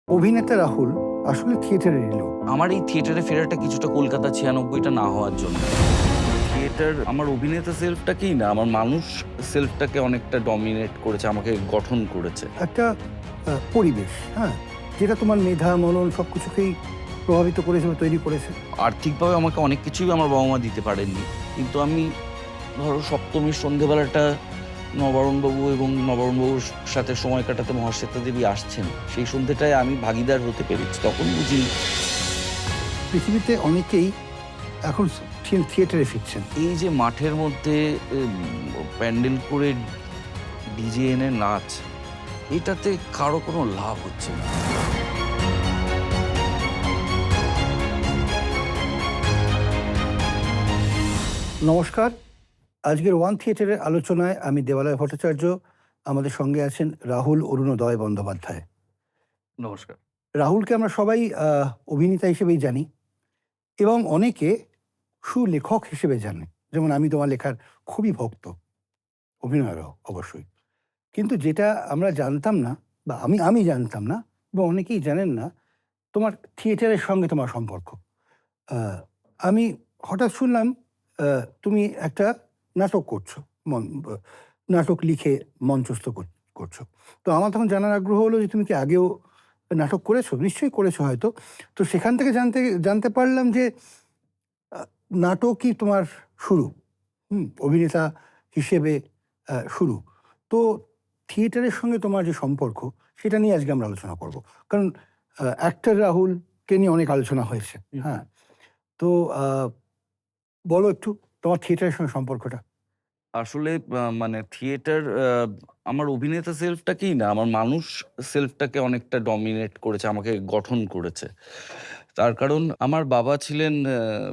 অভিনেতা রাহুল আসলে থিয়েটারেরই লোক। আমার এই থিয়েটারে ফেরাটা কিছুটা কলকাতা ৯৬টা না হওয়ার জন্য। থিয়েটার আমার অভিনেতা সেলফটাকেই না, আমার মানুষ সেলফটাকে অনেকটা ডমিনেট করেছে, আমাকে গঠন করেছে। একটা পরিবেশ, হ্যাঁ? যেটা তোমার মেধা, মনন সবকিছুকেই প্রভাবিত করেছে বা তৈরি করেছে। আর্থিকভাবে আমাকে অনেক কিছুই আমার বাবা-মা দিতে পারেননি। কিন্তু আমি ধরো সপ্তমীর সন্ধ্যেবেলাটা নবারুণবাবু এবং নবারুণবাবুর সাথে সময় কাটাতে মহাশ্বেতা দেবী আসছেন। সেই সন্ধ্যেটায় আমি ভাগীদার হতে পেরেছি। তখন বুঝিনি পৃথিবীতে অনেকেই এখন থিয়েটারে ফিরছেন। এই যে মাঠের মধ্যে প্যান্ডেল করে ডিজে এনে নাচ, এটাতে কারো কোনো লাভ হচ্ছে না। নমস্কার। আজকের ওয়ান থিয়েটারের আলোচনায় আমি দেবালয় ভট্টাচার্য। আমাদের সঙ্গে আছেন রাহুল অরুণোদয় বন্দ্যোপাধ্যায়। নমস্কার। রাহুলকে আমরা সবাই অভিনেতা হিসেবেই জানি এবং অনেকে সুলেখক হিসেবে জানে। যেমন আমি তোমার লেখার খুবই ভক্ত, অভিনয়েরও অবশ্যই। কিন্তু যেটা আমরা জানতাম না বা আমি আমি জানতাম না বা অনেকেই জানেন না, তোমার থিয়েটারের সঙ্গে তোমার সম্পর্ক। আ আমি হঠাৎ শুনলাম তুমি একটা নাটক করছো। মন ব নাটক লিখে মঞ্চস্থ করছো। তো আমার তখন জানার আগ্রহ হলো যে তুমি কি আগেও নাটক করেছো? নিশ্চয়ই করেছো হয়তো। তো সেখান থেকে জানতে পারলাম যে আ নাটকই তোমার শুরু। অভিনেতা হিসেবে শুরু। তো থিয়েটারের সঙ্গে তোমার যে সম্পর্ক, সেটা নিয়ে আজকে আমরা আলোচনা করব। কারণ অ্যাক্টর রাহুলকে নিয়ে অনেক আলোচনা হয়েছে। হুম। হ্যাঁ? তো আ বলো একটু তোমার থিয়েটারের সঙ্গে সম্পর্কটা। আসলে মানে থিয়েটার আমার অভিনেতা সেলফটাকেই না, আমার মানুষ সেলফটাকে অনেকটা ডমিনেট করেছে, আমাকে গঠন করেছে। তার কারণ আমার বাবা ছিলেন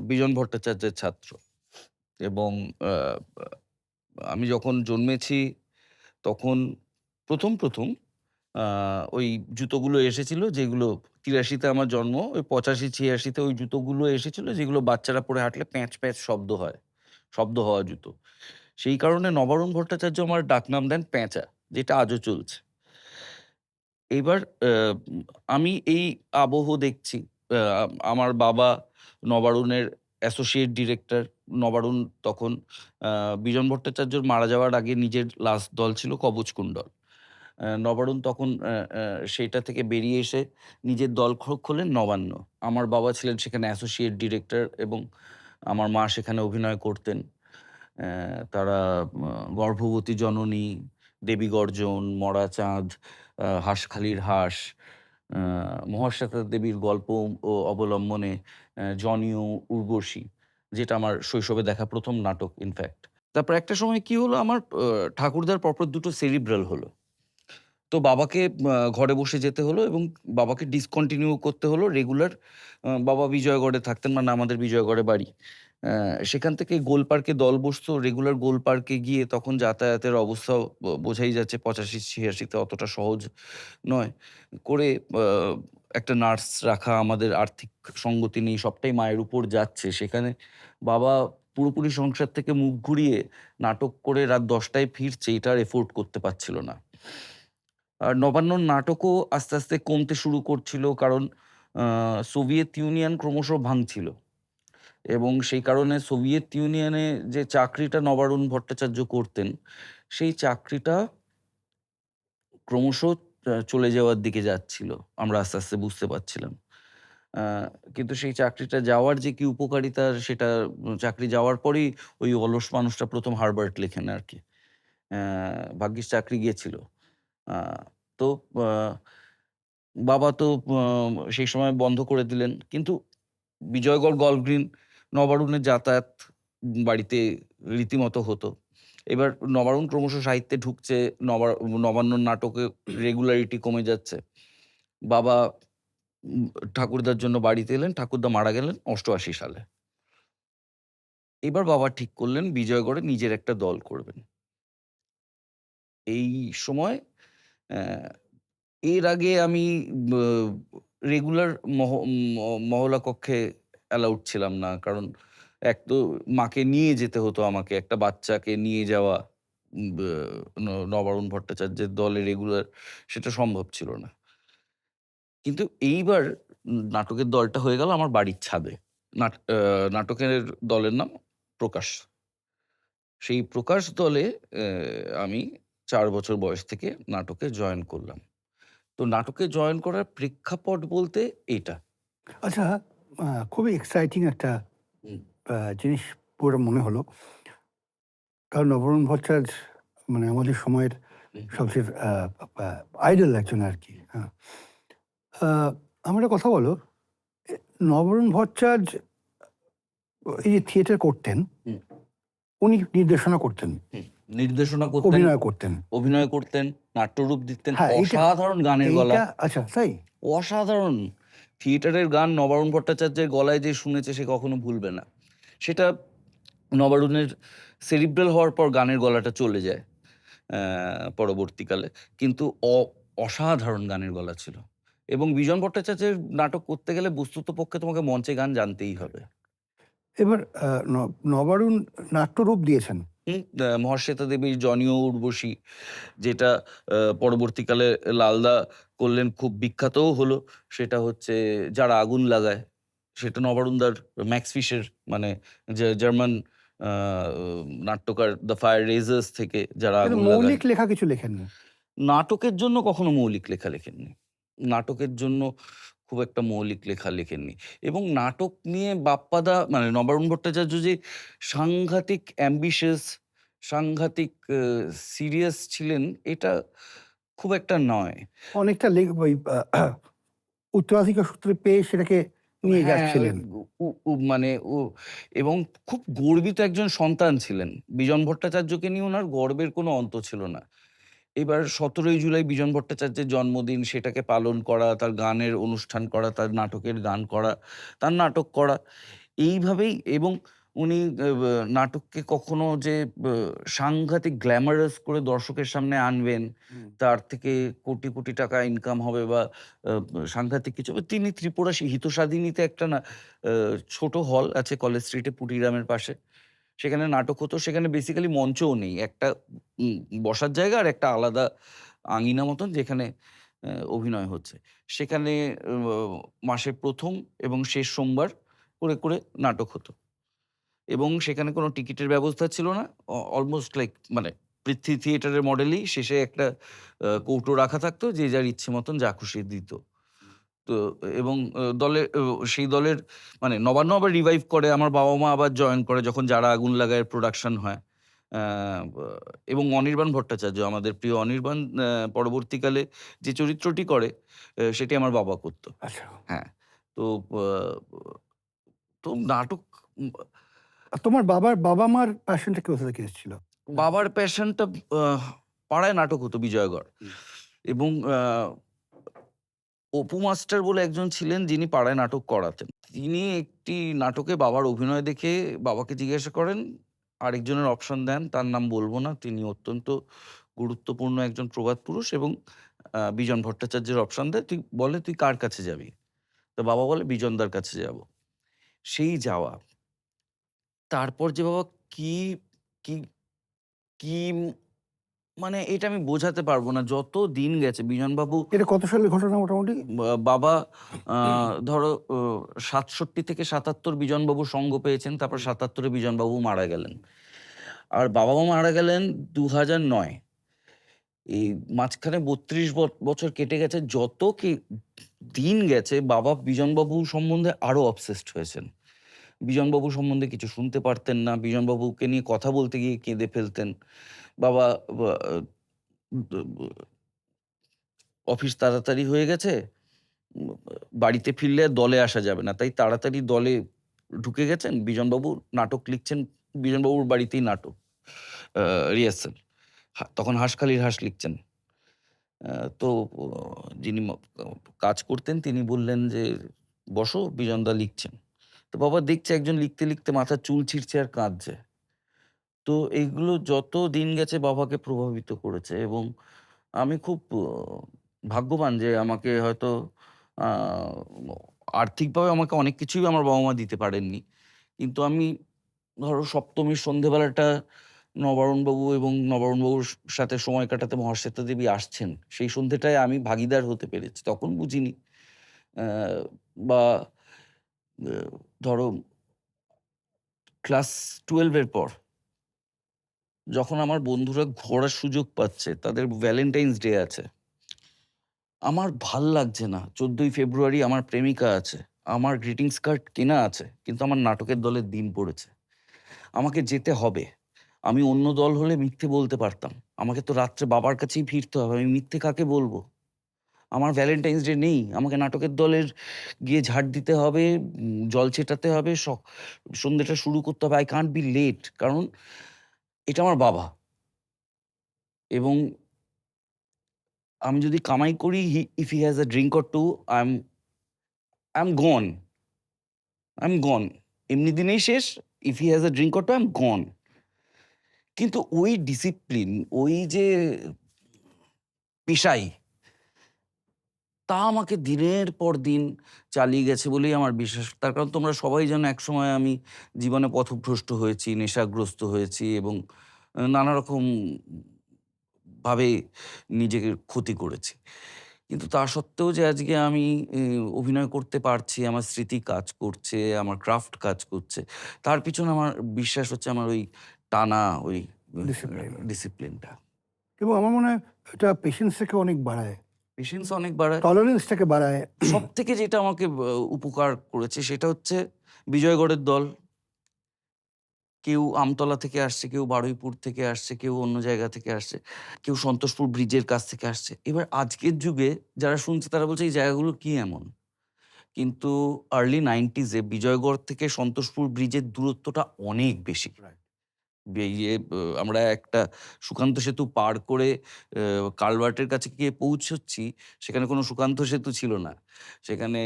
বিজন ভট্টাচার্যের ছাত্র এবং আ আমি যখন জন্মেছি তখন ১ম আ ওই জুতোগুলো এসেছিল যেগুলো ৮৩ তে আমার জন্ম। ওই ৮৫-৮৬ তে ওই জুতোগুলো এসেছিল যেগুলো বাচ্চারা পরে হাঁটলে প্যাঁচ, প্যাঁচ শব্দ হয়। শব্দ হওয়া জুতো। সেই কারণে নবারুণ ভট্টাচার্য আমার ডাকনাম দেন পেঁচা, যেটা আজও চলছে। এইবার আ আমি এই আবহ দেখছি। আ আমার বাবা নবারুণের অ্যাসোসিয়েট ডিরেক্টর। নবারুণ তখন আ বিজন ভট্টাচার্যর মারা যাওয়ার আগে নিজের লাস্ট দল ছিল কবচকুণ্ডল। নবারুণ তখন সেইটা থেকে বেরিয়ে এসে নিজের দল খোলেন নবান্ন। আমার বাবা ছিলেন সেখানে অ্যাসোসিয়েট ডিরেক্টর এবং আমার মা সেখানে অভিনয় করতেন। তারা গর্ভবতী জননী, দেবী গর্জন, মরা চাঁদ, হাঁসখালির হাঁস, আ মহাশ্বেতা দেবীর গল্প ও অবলম্বনে জনিও, উর্বশী, যেটা আমার শৈশবে দেখা ১ম নাটক ইনফ্যাক্ট। তারপর একটা সময় কি হলো, আমার ঠাকুরদার পরপর দুটো সেরিব্রাল হলো। তো বাবাকে ঘরে বসে যেতে হলো এবং বাবাকে ডিসকন্টিনিউ করতে হলো রেগুলার। বাবা বিজয়গড়ে থাকতেন, মানে আমাদের বিজয়গড়ে বাড়ি। সেখান থেকে গোল পার্কে দল বসতো। রেগুলার গোল পার্কে গিয়ে তখন যাতায়াতের অবস্থাও বোঝাই যাচ্ছে ৮৫-৮৬ তে অতটা সহজ নয়। করে আ একটা নার্স রাখা, আমাদের আর্থিক সঙ্গতি নেই, সবটাই মায়ের উপর যাচ্ছে। সেখানে বাবা পুরোপুরি সংসার থেকে মুখ ঘুরিয়ে নাটক করে রাত ১০ টায় ফিরছে, এটা আর এফোর্ড করতে পারছিল না। আর নবান্নর নাটকও আস্তে, আস্তে কমতে শুরু করছিল। কারণ আ সোভিয়েত ইউনিয়ন ক্রমশ ভাঙছিল এবং সেই কারণে সোভিয়েত ইউনিয়নে যে চাকরিটা নবারুণ ভট্টাচার্য করতেন, সেই চাকরিটা ক্রমশ চলে যাওয়ার দিকে যাচ্ছিল। আমরা আস্তে, আস্তে বুঝতে পারছিলাম। আ কিন্তু সেই চাকরিটা যাওয়ার যে কি উপকারিতা, সেটা চাকরি যাওয়ার পরেই ওই অলস মানুষটা ১ম হারবার্ট লেখেন আরকি। অ্যা ভাগ্যিস চাকরি গিয়েছিল। আ তো আ বাবা তো সেই সময় বন্ধ করে দিলেন। কিন্তু বিজয়গড় গল্ফ গ্রিন, নবারুণের যাতায়াত বাড়িতে রীতিমতো হতো। এবার নবারুণ ক্রমশ সাহিত্যে ঢুকছে, নবান্নর নাটকে রেগুলারিটি কমে যাচ্ছে। বাবা উম ঠাকুরদার জন্য বাড়িতে এলেন। ঠাকুরদা মারা গেলেন ৮৮ সালে। এবার বাবা ঠিক করলেন বিজয়গড়ে নিজের একটা দল করবেন। এই সময় অ্যা এর আগে আমি ব রেগুলার মহলা কক্ষে অ্যালাউড ছিলাম না। কারণ এক তো মাকে নিয়ে যেতে হতো আমাকে। একটা বাচ্চাকে নিয়ে যাওয়া উম ব নবারুণ ভট্টাচার্যের দলে রেগুলার, সেটা সম্ভব ছিল না। কিন্তু এইবার নাটকের দলটা হয়ে গেল আমার বাড়ির ছাদে। নাটকের দলের নাম 'প্রকাশ'। সেই 'প্রকাশ' দলে আমি ৪ বছর বয়স থেকে নাটকে জয়েন করলাম। তো নাটকে জয়েন করার প্রেক্ষাপট বলতে এইটা। আচ্ছা, খুবই এক্সাইটিং একটা হুম, জিনিস পুরো মনে হলো। কারণ নবরুণ ভট্টাচার্য মানে আমাদের সময়ের হুম, হুম, সবচেয়ে আইডল একজন আরকি। হ্যাঁ। আ আমার একটা কথা বলো, এ নবরুণ ভট্টাচার্য এই যে থিয়েটার করতেন, হুম, উনি নির্দেশনা করতেন, হুম। নির্দেশনা করতেন, অভিনয় করতেন। অভিনয় করতেন, নাট্যরূপ দিতেন, হ্যাঁ, অসাধারণ গানের গলা। এইটা আচ্ছা তাই? অসাধারণ! থিয়েটারের গান নবারুণ ভট্টাচার্যের গলায় যে শুনেছে সে কখনো ভুলবে না। সেটা নবারুণের সেরিব্রাল হওয়ার পর গানের গলাটা চলে যায় পরবর্তীকালে। কিন্তু অসাধারণ গানের গলা ছিল। এবং বিজন ভট্টাচার্যের নাটক করতে গেলে বস্তুতপক্ষে তোমাকে মঞ্চে গান জানতেই হবে। এবার আ ন নবারুণ নাট্যরূপ দিয়েছেন। হুম? মহাশ্বেতা দেবীর 'জনি ও উর্বশী' যেটা পরবর্তীকালে লালদা করলেন, খুব বিখ্যাতও হলো। সেটা হচ্ছে 'যারা আগুন লাগায়'। সেটা নবারুণদার, ম্যাক্স ফিশের, মানে যে জার্মান আ নাট্যকার 'দ্য ফায়ার রেজার্স' থেকে 'যারা কিন্তু আগুন লাগায়'। মৌলিক লেখা কিছু লেখেননি। নাটকের জন্য কখনো মৌলিক লেখা লেখেননি। নাটকের জন্য খুব একটা মৌলিক লেখা লেখেননি। এবং নাটক নিয়ে বাপ্পাদা মানে নবারুণ ভট্টাচার্য যে সাংঘাতিক অ্যাম্বিশিয়াস, সাংঘাতিক সিরিয়াস ছিলেন এটা খুব একটা নয়। অনেকটা ওই উত্তরাধিকার সূত্রে পেয়ে সেটাকে নিয়ে হ্যাঁ, ওই যাচ্ছিলেন। উ উ উ মানে ও এবং খুব গর্বিত একজন সন্তান ছিলেন। বিজন ভট্টাচার্যকে নিয়ে উনার গর্বের কোনো অন্ত ছিল না। এবার ১৭ই জুলাই বিজন ভট্টাচার্যের জন্মদিন, সেটাকে পালন করা, তার গানের অনুষ্ঠান করা, তার নাটকের গান করা, তার নাটক করা। এইভাবেই এবং উনি নাটককে কখনো যে ব সাংঘাতিক গ্ল্যামারাস করে দর্শকের সামনে আনবেন, হুম। তার থেকে কোটি, কোটি টাকা ইনকাম হবে বা সাংঘাতিক কিছু হবে। তিনি ত্রিপুরা হিতসাধিনীতে একটা আ ছোট হল আছে কলেজ স্ট্রিটে পুটিরামের পাশে। সেখানে নাটক হতো। সেখানে বেসিক্যালি মঞ্চও নেই। একটা বসার জায়গা আর একটা আলাদা আঙিনা মতন যেখানে অভিনয় হচ্ছে। সেখানে অ মাসের ১ম এবং শেষ সোমবার করে নাটক হতো। এবং সেখানে কোনো টিকিটের ব্যবস্থা ছিল না। অলমোস্ট লাইক মানে পৃথ্বী থিয়েটারের মডেলেই শেষে একটা কৌটো রাখা থাকতো। যে যার ইচ্ছে মতন যা খুশি দিত। তো এবং সেই দলের মানে নবান্ন আবার রিভাইভ করে। আমার বাবা-মা আবার জয়েন করে যখন 'যারা আগুন লাগায়' প্রোডাকশন হয়। আ বা এবং অনির্বাণ ভট্টাচার্য, আমাদের প্রিয় অনির্বাণ, পরবর্তীকালে যে চরিত্রটি করে সেটি আমার বাবা করত। আচ্ছা। হ্যাঁ। তো আ তো নাটক উম আর তোমার বাবা-মার প্যাশনটা কোথা থেকে এসেছিল? বাবার প্যাশনটা পাড়ায় নাটক হতো বিজয়গড়। হুম। এবং অপু মাস্টার বলে একজন ছিলেন যিনি পাড়ায় নাটক করাতেন। তিনি একটি নাটকে বাবার অভিনয় দেখে বাবাকে জিজ্ঞাসা করেন, আরেকজনের অপশন দেন, তার নাম বলব না। তিনি অত্যন্ত গুরুত্বপূর্ণ একজন প্রবাদ পুরুষ এবং বিজন ভট্টাচার্যের অপশন দেয়। বলে, "তুই কার কাছে যাবি?" তো বাবা বলে, "বিজনদার কাছে যাব।" সেই যাওয়া। তারপর যে বাবা কি, কি, কি মানে এটা আমি বোঝাতে পারব না। যত দিন গেছে বিজনবাবু এটা কত সালের ঘটনা মোটামুটি? বাবা আ ধরো ৬৭ থেকে ৭৭ বিজনবাবু সঙ্গ পেয়েছেন। তারপর হুম। ৭৭ এ বিজনবাবু মারা গেলেন। আর বাবা-মা মারা গেলেন ২০০৯। এই মাঝখানে ৩২ বছর কেটে গেছে। যত দিন গেছে বাবা বিজনবাবু সম্বন্ধে আরো অবসেসড হয়েছেন। বিজনবাবু সম্বন্ধে কিছু শুনতে পারতেন না। বিজনবাবুকে নিয়ে কথা বলতে গিয়ে কেঁদে ফেলতেন। বাবা বা ব ব অফিস তাড়াতাড়ি হয়ে গেছে। উম বাড়িতে ফিরলে আর দলে আসা যাবে না। তাই তাড়াতাড়ি দলে ঢুকে গেছেন। বিজনবাবু নাটক লিখছেন। বিজনবাবুর বাড়িতেই নাটক আ রিহার্সাল। তখন হাঁসখালির হাঁস লিখছেন। আ তো ও যিনি কাজ করতেন তিনি বললেন যে, "বসো, বিজনদা লিখছেন।" তো বাবা দেখছে একজন লিখতে, লিখতে মাথার চুল ছিঁড়ছে আর কাঁদছে। তো এইগুলো যত দিন গেছে বাবাকে প্রভাবিত করেছে এবং আমি খুব ভাগ্যবান যে আমাকে হয়তো আ আর্থিকভাবে আমাকে অনেক কিছুই আমার বাবা-মা দিতে পারেননি। কিন্তু আমি ধরো সপ্তমীর সন্ধেবেলাটা নবারুণবাবু এবং নবারুণবাবুর সাথে সময় কাটাতে মহাশ্বেতা দেবী আসছেন। সেই সন্ধ্যেটায় আমি ভাগীদার হতে পেরেছি। তখন বুঝিনি। বা ধরো ক্লাস 12 এর পর যখন আমার বন্ধুরা ঘোরার সুযোগ পাচ্ছে, তাদের ভ্যালেন্টাইন্স ডে আছে, আমার ভাল লাগছে না। 14ই ফেব্রুয়ারি আমার প্রেমিকা আছে, আমার গ্রিটিংস কার্ড কেনা আছে, কিন্তু আমার নাটকের দলের দিন পড়েছে, আমাকে যেতে হবে। আমি অন্য দল হলে মিথ্যে বলতে পারতাম। আমাকে তো রাত্রে বাবার কাছেই ফিরতে হবে, আমি মিথ্যে কাকে বলবো? আমার ভ্যালেন্টাইন্স ডে নেই, আমাকে নাটকের দলের গিয়ে ঝাড় দিতে হবে, জল ছেটাতে হবে, সন্ধ্যেটা শুরু করতে হবে। আই কান্ট বি লেট, কারণ এটা আমার বাবা। এবং আমি যদি কামাই করি, if he has a drink or two, I am gone, এমনি দিনেই শেষ। If he has a drink or two, I am gone. কিন্তু ওই ডিসিপ্লিন, ওই যে পেশাই, তা আমাকে দিনের পর দিন চালিয়ে গেছে বলেই আমার বিশ্বাস। তার কারণ তোমরা সবাই জানো, একসময় আমি জীবনে পথভ্রষ্ট হয়েছি, নেশাগ্রস্ত হয়েছি এবং নানা রকম ভাবে নিজেকে ক্ষতি করেছি। কিন্তু তা সত্ত্বেও যে আজকে আমি অভিনয় করতে পারছি, আমার স্মৃতি কাজ করছে, আমার ক্রাফট কাজ করছে, তার পিছনে আমার বিশ্বাস হচ্ছে আমার ওই টানা ওই ডিসিপ্লিন। ডিসিপ্লিনটা। এবং আমার মনে হয় এটা পেশেন্সটাকে অনেক বাড়ায়, পেশেন্স অনেক বাড়ায়। টলারেন্সটাকে বাড়ায়। সবথেকে যেটা আমাকে উপকার করেছে সেটা হচ্ছে বিজয়গড়ের দল। কেউ আমতলা থেকে আসছে, কেউ বারুইপুর থেকে আসছে, কেউ অন্য জায়গা থেকে আসছে, কেউ সন্তোষপুর ব্রিজের কাছ থেকে আসছে। এবার আজকের যুগে যারা শুনছে তারা বলছে এই জায়গাগুলো কি এমন? কিন্তু আর্লি 90s এ বিজয়গড় থেকে সন্তোষপুর ব্রিজের দূরত্বটা অনেক বেশি। রাইট। আমরা একটা সুকান্ত সেতু পার করে কালভার্টের কাছে গিয়ে পৌঁছচ্ছি, সেখানে কোনো সুকান্ত সেতু ছিল না। সেখানে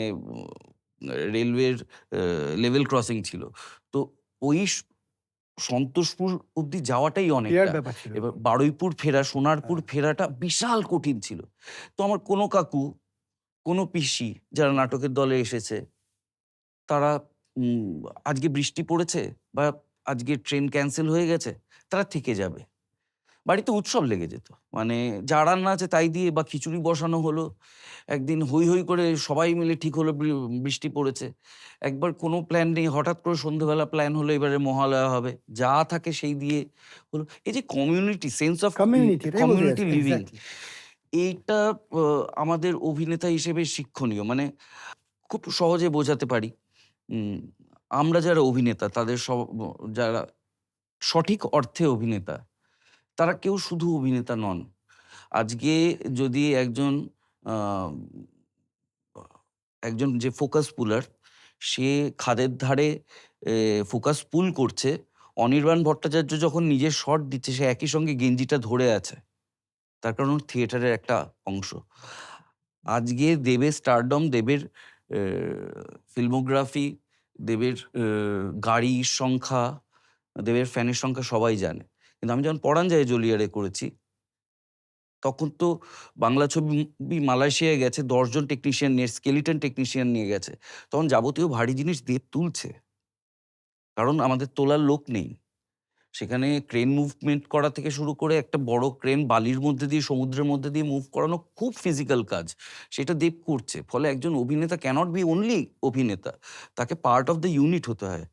রেলওয়ের লেভেল ক্রসিং ছিল। তো ওই সন্তোষপুর অব্দি যাওয়াটাই বিরাট অনেকটা। ব্যাপার ছিল। এবার বারুইপুর ফেরা, সোনারপুর হ্যাঁ। ফেরাটা বিশাল কঠিন ছিল। তো আমার কোনো কাকু, কোনো পিসি যারা নাটকের দলে এসেছে, তারা উম আজকে বৃষ্টি পড়েছে বা আজকে ট্রেন ক্যানসেল হয়ে গেছে, তারা থেকে যাবে। বাড়িতে উৎসব লেগে যেত। মানে যা রান্না আছে তাই দিয়ে বা খিচুড়ি বসানো হলো। একদিন হৈ, হৈ করে সবাই মিলে ঠিক হলো বৃষ্টি পড়েছে। একবার কোনো প্ল্যান নেই, হঠাৎ করে সন্ধ্যেবেলা প্ল্যান হলো এবারে মহালয়া হবে। যা থাকে সেই দিয়ে হলো। এই যে কমিউনিটি, সেন্স অফ কমিউনিটি, এটাই বলতে কমিউনিটি চাচ্ছি। Living, exactly. এইটা আ আমাদের অভিনেতা হিসেবে শিক্ষণীয়। মানে খুব সহজে বোঝাতে পারি। উম আমরা যারা অভিনেতা, তাদের যারা সঠিক অর্থে অভিনেতা, তারা কেউ শুধু অভিনেতা নন। আজকে যদি আ একজন যে ফোকাস পুলার, সে খাদের ধারে ফোকাস পুল করছে, অনির্বাণ ভট্টাচার্য যখন নিজের শট দিচ্ছে, সে একই সঙ্গে গেঞ্জিটা ধরে আছে। তার কারণ ও থিয়েটারের একটা অংশ। আজকে দেবের স্টারডম, দেবের অ্যা ফিল্মোগ্রাফি, দেবের গাড়ির সংখ্যা, দেবের ফ্যানের সংখ্যা সবাই জানে। কিন্তু আমি যখন পরাণ যায় জ্বলিয়ারে করেছি, তখন তো বাংলা ছবি মালয়েশিয়ায় গেছে, ১০ জন টেকনিশিয়ান নিয়ে, স্কেলিটন টেকনিশিয়ান নিয়ে গেছে। তখন যাবতীয় ভারী জিনিস দেব তুলছে। কারণ আমাদের তোলার লোক নেই। সেখানে ক্রেন মুভমেন্ট করা থেকে শুরু করে একটা বড় ক্রেন বালির মধ্যে দিয়ে, সমুদ্রের মধ্যে দিয়ে মুভ করানো খুব ফিজিক্যাল কাজ। সেটা দেব করছে। ফলে একজন অভিনেতা ক্যানট বি অনলি অভিনেতা। তাকে পার্ট অফ দ্য ইউনিট হতে হয়।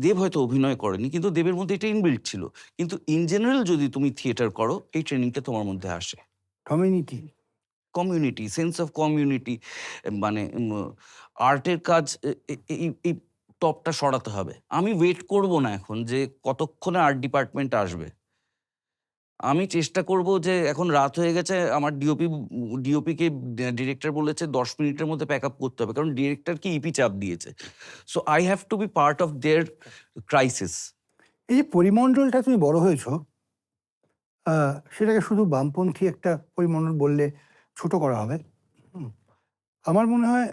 দেব হয়তো অভিনয় করেনি, কিন্তু দেবের মধ্যে এটা ইনবিল্ট ছিল। কিন্তু ইন জেনারেল যদি তুমি থিয়েটার করো, এই ট্রেনিংটা তোমার মধ্যে আসে। Community. Community, sense of community, মানে আর্টের কাজ, এই টপটা সরাতে হবে। আমি ওয়েট করব না এখন যে কতক্ষণে আর্ট ডিপার্টমেন্ট আসবে। আমি চেষ্টা করব যে এখন রাত হয়ে গেছে, আমার ডিওপিকে ডিরেক্টর বলেছে ১০ মিনিটের মধ্যে প্যাকআপ করতে হবে। কারণ ডিরেক্টরকে ইপি চাপ দিয়েছে। So I have to be part of their crisis. এই যে পরিমণ্ডলটা তুমি বড় হয়েছো, সেটাকে শুধু বামপন্থী একটা পরিমণ্ডল বললে ছোট করা হবে। হুম। আমার মনে হয়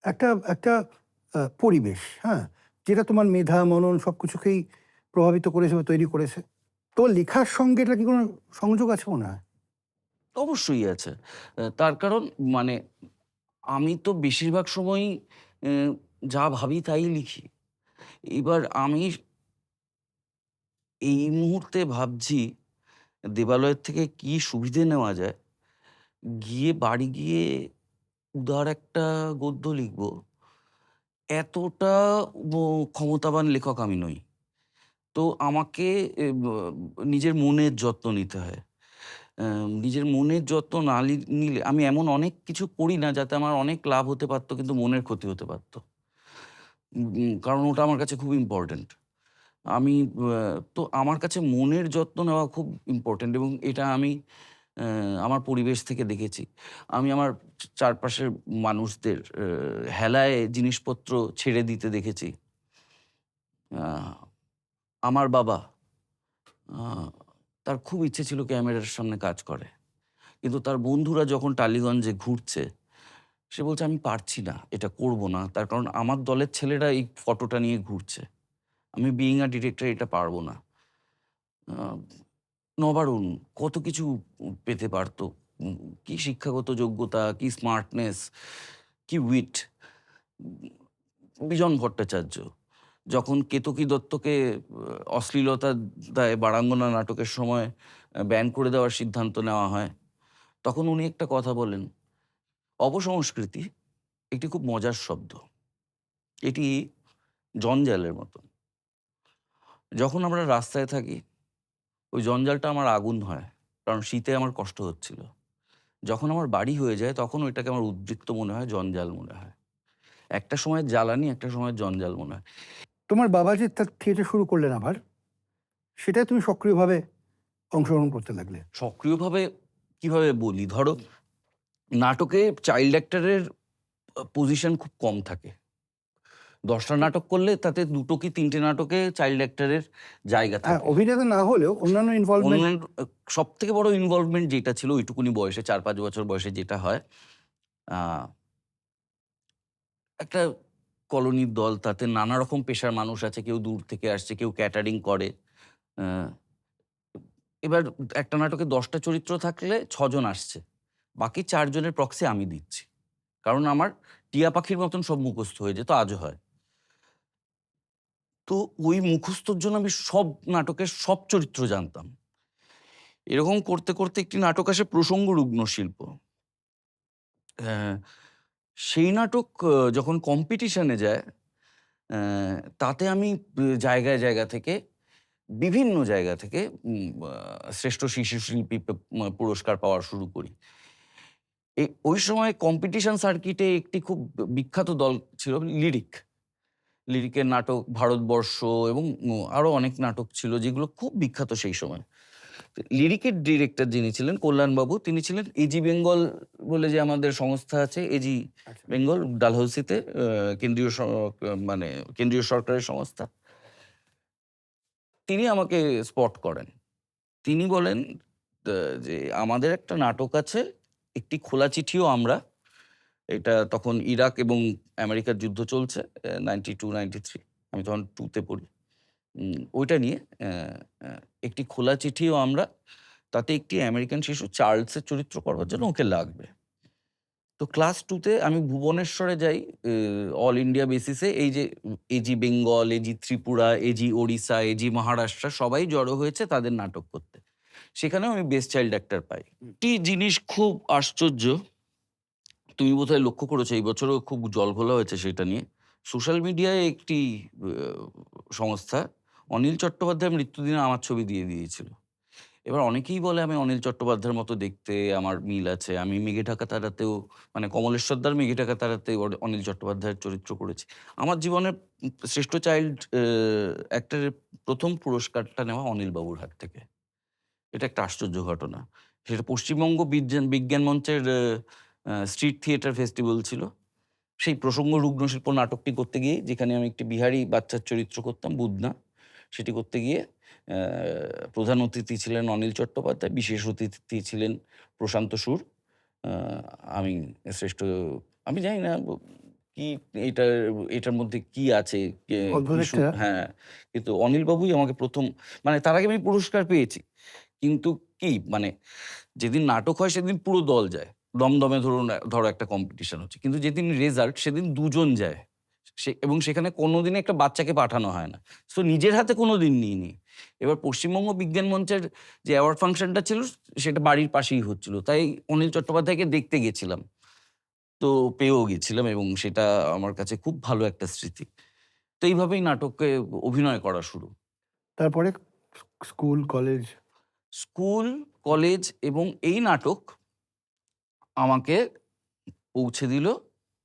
একটা একটা পরিবেশ, হ্যাঁ? যেটা তোমার মেধা, মনন সবকিছুকেই প্রভাবিত করেছে বা তৈরি করেছে। তোমার লেখার সঙ্গে এটার কি কোনো সংযোগ আছে মনে হয়? অবশ্যই আছে। তার কারণ মানে আমি তো বেশিরভাগ সময়ই অ্যা যা ভাবি তাই লিখি। এবার আমি এই মুহূর্তে ভাবছি দেবালয়ের থেকে কি সুবিধে নেওয়া যায়। বাড়ি গিয়ে উদার একটা গদ্য লিখবো, এতটা ক্ষমতাবান লেখক আমি নই। তো আমাকে নিজের মনের যত্ন নিতে হয়। নিজের মনের যত্ন না নিলে আমি এমন অনেক কিছু করি না যাতে আমার অনেক লাভ হতে পারতো কিন্তু মনের ক্ষতি হতে পারতো। কারণ ওটা আমার কাছে খুব ইম্পোর্টেন্ট। আমি তো আমার কাছে মনের যত্ন নেওয়া খুব ইম্পোর্টেন্ট এবং এটা আমি আমার পরিবেশ থেকে দেখেছি। আমি আমার চারপাশের মানুষদের হেলায় জিনিসপত্র ছেড়ে দিতে দেখেছি। আ আমার বাবা আ তার খুব ইচ্ছে ছিল ক্যামেরার সামনে কাজ করে। কিন্তু তার বন্ধুরা যখন টালিগঞ্জে ঘুরছে, সে বলছে, "আমি পারছি না, এটা করব না। তার কারণ আমার দলের ছেলেরা এই ফটোটা নিয়ে ঘুরছে। আমি বিইং আ ডিরেক্টর এটা পারব না।" আ নবারুণ কত কিছু পেতে পারত। উম কি শিক্ষাগত যোগ্যতা, কি স্মার্টনেস, কি উইট। বিজন ভট্টাচার্য যখন কেতকী দত্তকে অশ্লীলতার দায়ে বারাঙ্গনা নাটকের সময় ব্যান করে দেওয়ার সিদ্ধান্ত নেওয়া হয়, তখন উনি একটা কথা বলেন, "অপসংস্কৃতি একটি খুব মজার শব্দ। এটি জঞ্জালের মতো। যখন আমরা রাস্তায় থাকি, ওই জঞ্জালটা আমার আগুন হয়। কারণ শীতে আমার কষ্ট হচ্ছিল। যখন আমার বাড়ি হয়ে যায় তখন ওইটাকে আমার উদ্বৃত্ত মনে হয়, জঞ্জাল মনে হয়। একটা সময়ের জ্বালানি, একটা সময়ের জঞ্জাল মনে হয়।" তোমার বাবা যে তার থিয়েটার শুরু করলেন আবার, সেটায় তুমি সক্রিয়ভাবে অংশগ্রহণ করতে লাগলে। সক্রিয়ভাবে কিভাবে বলি? ধরো নাটকে চাইল্ড অ্যাক্টরের পজিশন খুব কম থাকে। ১০ টা নাটক করলে তাতে ২ টো কি ৩ টে নাটকে চাইল্ড অ্যাক্টরের জায়গা হ্যাঁ, থাকে। অভিনেতা না হলেও অন্যান্য ইনভলভমেন্ট। অন্যান্য সবথেকে বড় ইনভলভমেন্ট যেটা ছিল ওইটুকুনি বয়সে ৪-৫ বছর বয়সে যেটা হয়, আ একটা কলোনির দল, তাতে নানা রকম পেশার মানুষ আছে। কেউ দূর থেকে আসছে, কেউ ক্যাটারিং করে। আ এবার একটা নাটকে ১০ টা চরিত্র থাকলে ৬ জন আসছে। বাকি ৪ জনের প্রক্সি আমি দিচ্ছি। কারণ আমার টিয়া পাখির মতন সব মুখস্থ হয়ে যেত, আজও হয়। তো ওই মুখস্থর জন্য আমি সব নাটকের সব চরিত্র জানতাম। এরকম করতে, করতে একটি নাটক আসে 'প্রসঙ্গরুগ্ন শিল্প'। অ্যা সেই নাটক যখন কম্পিটিশনে যায়, অ্যা তাতে আমি জায়গায়, জায়গা থেকে বিভিন্ন জায়গা থেকে শ্রেষ্ঠ শিশু শিল্পী পুরস্কার পাওয়া শুরু করি। ওই সময় কম্পিটিশন সার্কিটে একটি খুব বিখ্যাত দল ছিল, লিরিক। লিরিকের নাটক 'ভারতবর্ষ' এবং আরো অনেক নাটক ছিল যেগুলো খুব বিখ্যাত সেই সময়। তো লিরিকের ডিরেক্টর যিনি ছিলেন কল্যাণবাবু, তিনি ছিলেন এজি বেঙ্গল বলে যে আমাদের সংস্থা আছে, এজি আচ্ছা। বেঙ্গল ডালহৌসিতে কেন্দ্রীয় মানে কেন্দ্রীয় সরকারের সংস্থা। তিনি আমাকে স্পট করেন। তিনি বলেন আ যে, "আমাদের একটা নাটক আছে, একটি খোলা চিঠিও আমরা।" এটা তখন ইরাক এবং আমেরিকার যুদ্ধ চলছে 92-93, আমি তখন 2 তে পড়ি। ওইটা নিয়ে অ্যা একটি খোলা চিঠিও আমরা, তাতে একটি আমেরিকান শিশু চার্লসের চরিত্র করবার জন্য ওকে লাগবে। তো ক্লাস 2 তে আমি ভুবনেশ্বরে যাই অল ইন্ডিয়া বেসিসে, এই যে AG Bengal, AG Tripura, AG Odisha, AG Maharashtra সবাই জড়ো হয়েছে তাদের নাটক করতে। সেখানেও আমি বেস্ট চাইল্ড অ্যাক্টর পাই। একটি জিনিস খুব আশ্চর্য, তুমি বোধহয় লক্ষ্য করেছো এই বছরও খুব জলঘোলা হয়েছে সেটা নিয়ে। সোশ্যাল মিডিয়ায় একটি আ সংস্থা অনিল চট্টোপাধ্যায়ের মৃত্যুদিনে আমার ছবি দিয়ে দিয়েছিল। এবার অনেকেই বলে আমি অনিল চট্টোপাধ্যায়ের মতো দেখতে, আমার মিল আছে। আমি 'মেঘে ঢাকা তারাতেও' মানে কমলেশ্বরদার 'মেঘে ঢাকা তারাতে' অনিল চট্টোপাধ্যায়ের চরিত্র করেছি। আমার জীবনের শ্রেষ্ঠ চাইল্ড অ্যাক্টরের ১ম পুরস্কারটা নেওয়া অনিল বাবুর হাত থেকে। এটা একটা আশ্চর্য ঘটনা। সেটা পশ্চিমবঙ্গ বিজ্ঞান মঞ্চের স্ট্রিট থিয়েটার ফেস্টিভ্যাল ছিল। সেই 'প্রসঙ্গ রুগ্ন শিল্প' নাটকটি করতে গিয়ে, যেখানে আমি একটি বিহারি বাচ্চার চরিত্র করতাম, বুদনা। সেটি করতে গিয়ে অ্যা প্রধান অতিথি ছিলেন অনিল চট্টোপাধ্যায়, বিশেষ অতিথি ছিলেন প্রশান্ত সুর। আ আমি শ্রেষ্ঠ, আমি জানি না কি এটার এটার মধ্যে কি আছে, অদ্ভুত কি একটা। হ্যাঁ, কিন্তু অনিল বাবুই আমাকে ১ম, মানে তার আগে আমি পুরস্কার পেয়েছি। কিন্তু কি মানে যেদিন নাটক হয় সেদিন পুরো দল যায়। দমদমে ধরো একটা কম্পিটিশন হচ্ছে। কিন্তু যেদিন রেজাল্ট সেদিন ২ জন যায়। এবং সেখানে কোনোদিনই একটা বাচ্চাকে পাঠানো হয় না। সো নিজের হাতে কোনোদিন নিইনি। এবার পশ্চিমবঙ্গ বিজ্ঞান মঞ্চের যে অ্যাওয়ার্ড ফাংশনটা ছিল সেটা বাড়ির পাশেই হচ্ছিল। তাই অনিল চট্টোপাধ্যায়কে দেখতে গেছিলাম। তো তো পেয়েও গেছিলাম এবং সেটা আমার কাছে খুব ভালো একটা স্মৃতি। তো এইভাবেই নাটকে অভিনয় করা শুরু। তারপরে স্কুল, কলেজ? স্কুল, কলেজ এবং এই নাটক আমাকে পৌঁছে দিল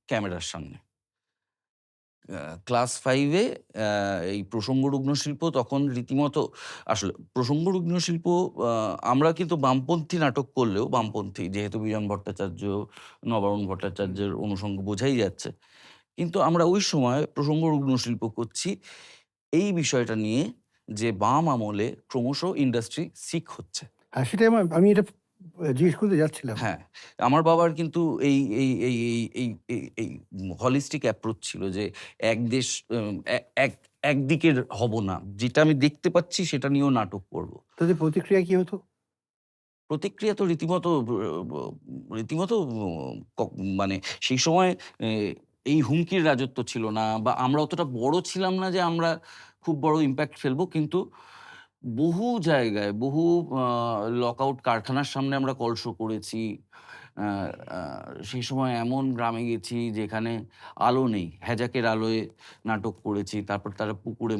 ক্যামেরার সামনে। ক্লাস 5 এ এই প্রসঙ্গরুগ্ন শিল্প তখন রীতিমতো আসলে প্রসঙ্গরুগ্ন শিল্প আ আমরা কিন্তু বামপন্থী নাটক করলেও বামপন্থী যেহেতু বিজন ভট্টাচার্য, নবারুণ ভট্টাচার্যের অনুষঙ্গ বোঝাই যাচ্ছে। কিন্তু আমরা ওই সময় প্রসঙ্গরুগ্ন শিল্প করছি এই বিষয়টা নিয়ে যে বাম আমলে ক্রমশ ইন্ডাস্ট্রি সিক হচ্ছে। হ্যাঁ, সেটাই আমি এটা জিজ্ঞেস করতে যাচ্ছিলাম। হ্যাঁ, আমার বাবার কিন্তু এই হলিস্টিক অ্যাপ্রোচ ছিল যে এক দেশ এক একদিকের হব না। যেটা আমি দেখতে পাচ্ছি সেটা নিয়েও নাটক করব। তাদের প্রতিক্রিয়া কি হতো? প্রতিক্রিয়া তো রীতিমতো রীতিমতো ক মানে সেই সময় এ এই হুমকির রাজত্ব ছিল না বা আমরা অতটা বড় ছিলাম না যে আমরা খুব বড় ইমপ্যাক্ট ফেলবো। কিন্তু বহু জায়গায় বহু আ লকআউট কারখানার সামনে আমরা কল শো করেছি। আ আ সেই সময় এমন গ্রামে গেছি যেখানে আলো নেই। হ্যাজাকের আলোয় নাটক করেছি। তারপর তারা পুকুরে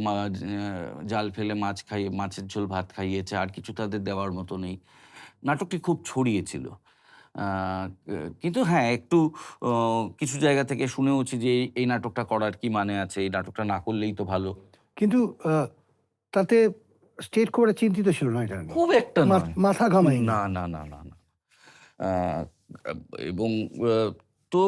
জাল ফেলে মাছ খাইয়ে মাছের ঝোল ভাত খাইয়েছে। আর কিছু তাদের দেওয়ার মতো নেই। নাটকটি খুব ছড়িয়েছিল। আ কিন্তু হ্যাঁ, একটু অ কিছু জায়গা থেকে শুনেওছি যে এই নাটকটা করার কি মানে আছে? এই নাটকটা না করলেই তো ভালো। কিন্তু আ তাতে স্টেট খুব একটা চিন্তিত ছিল না এটা নিয়ে। খুব একটা নয়। মাথা ঘামায়নি। না, না, না, না, না। আ আব এবং আ তো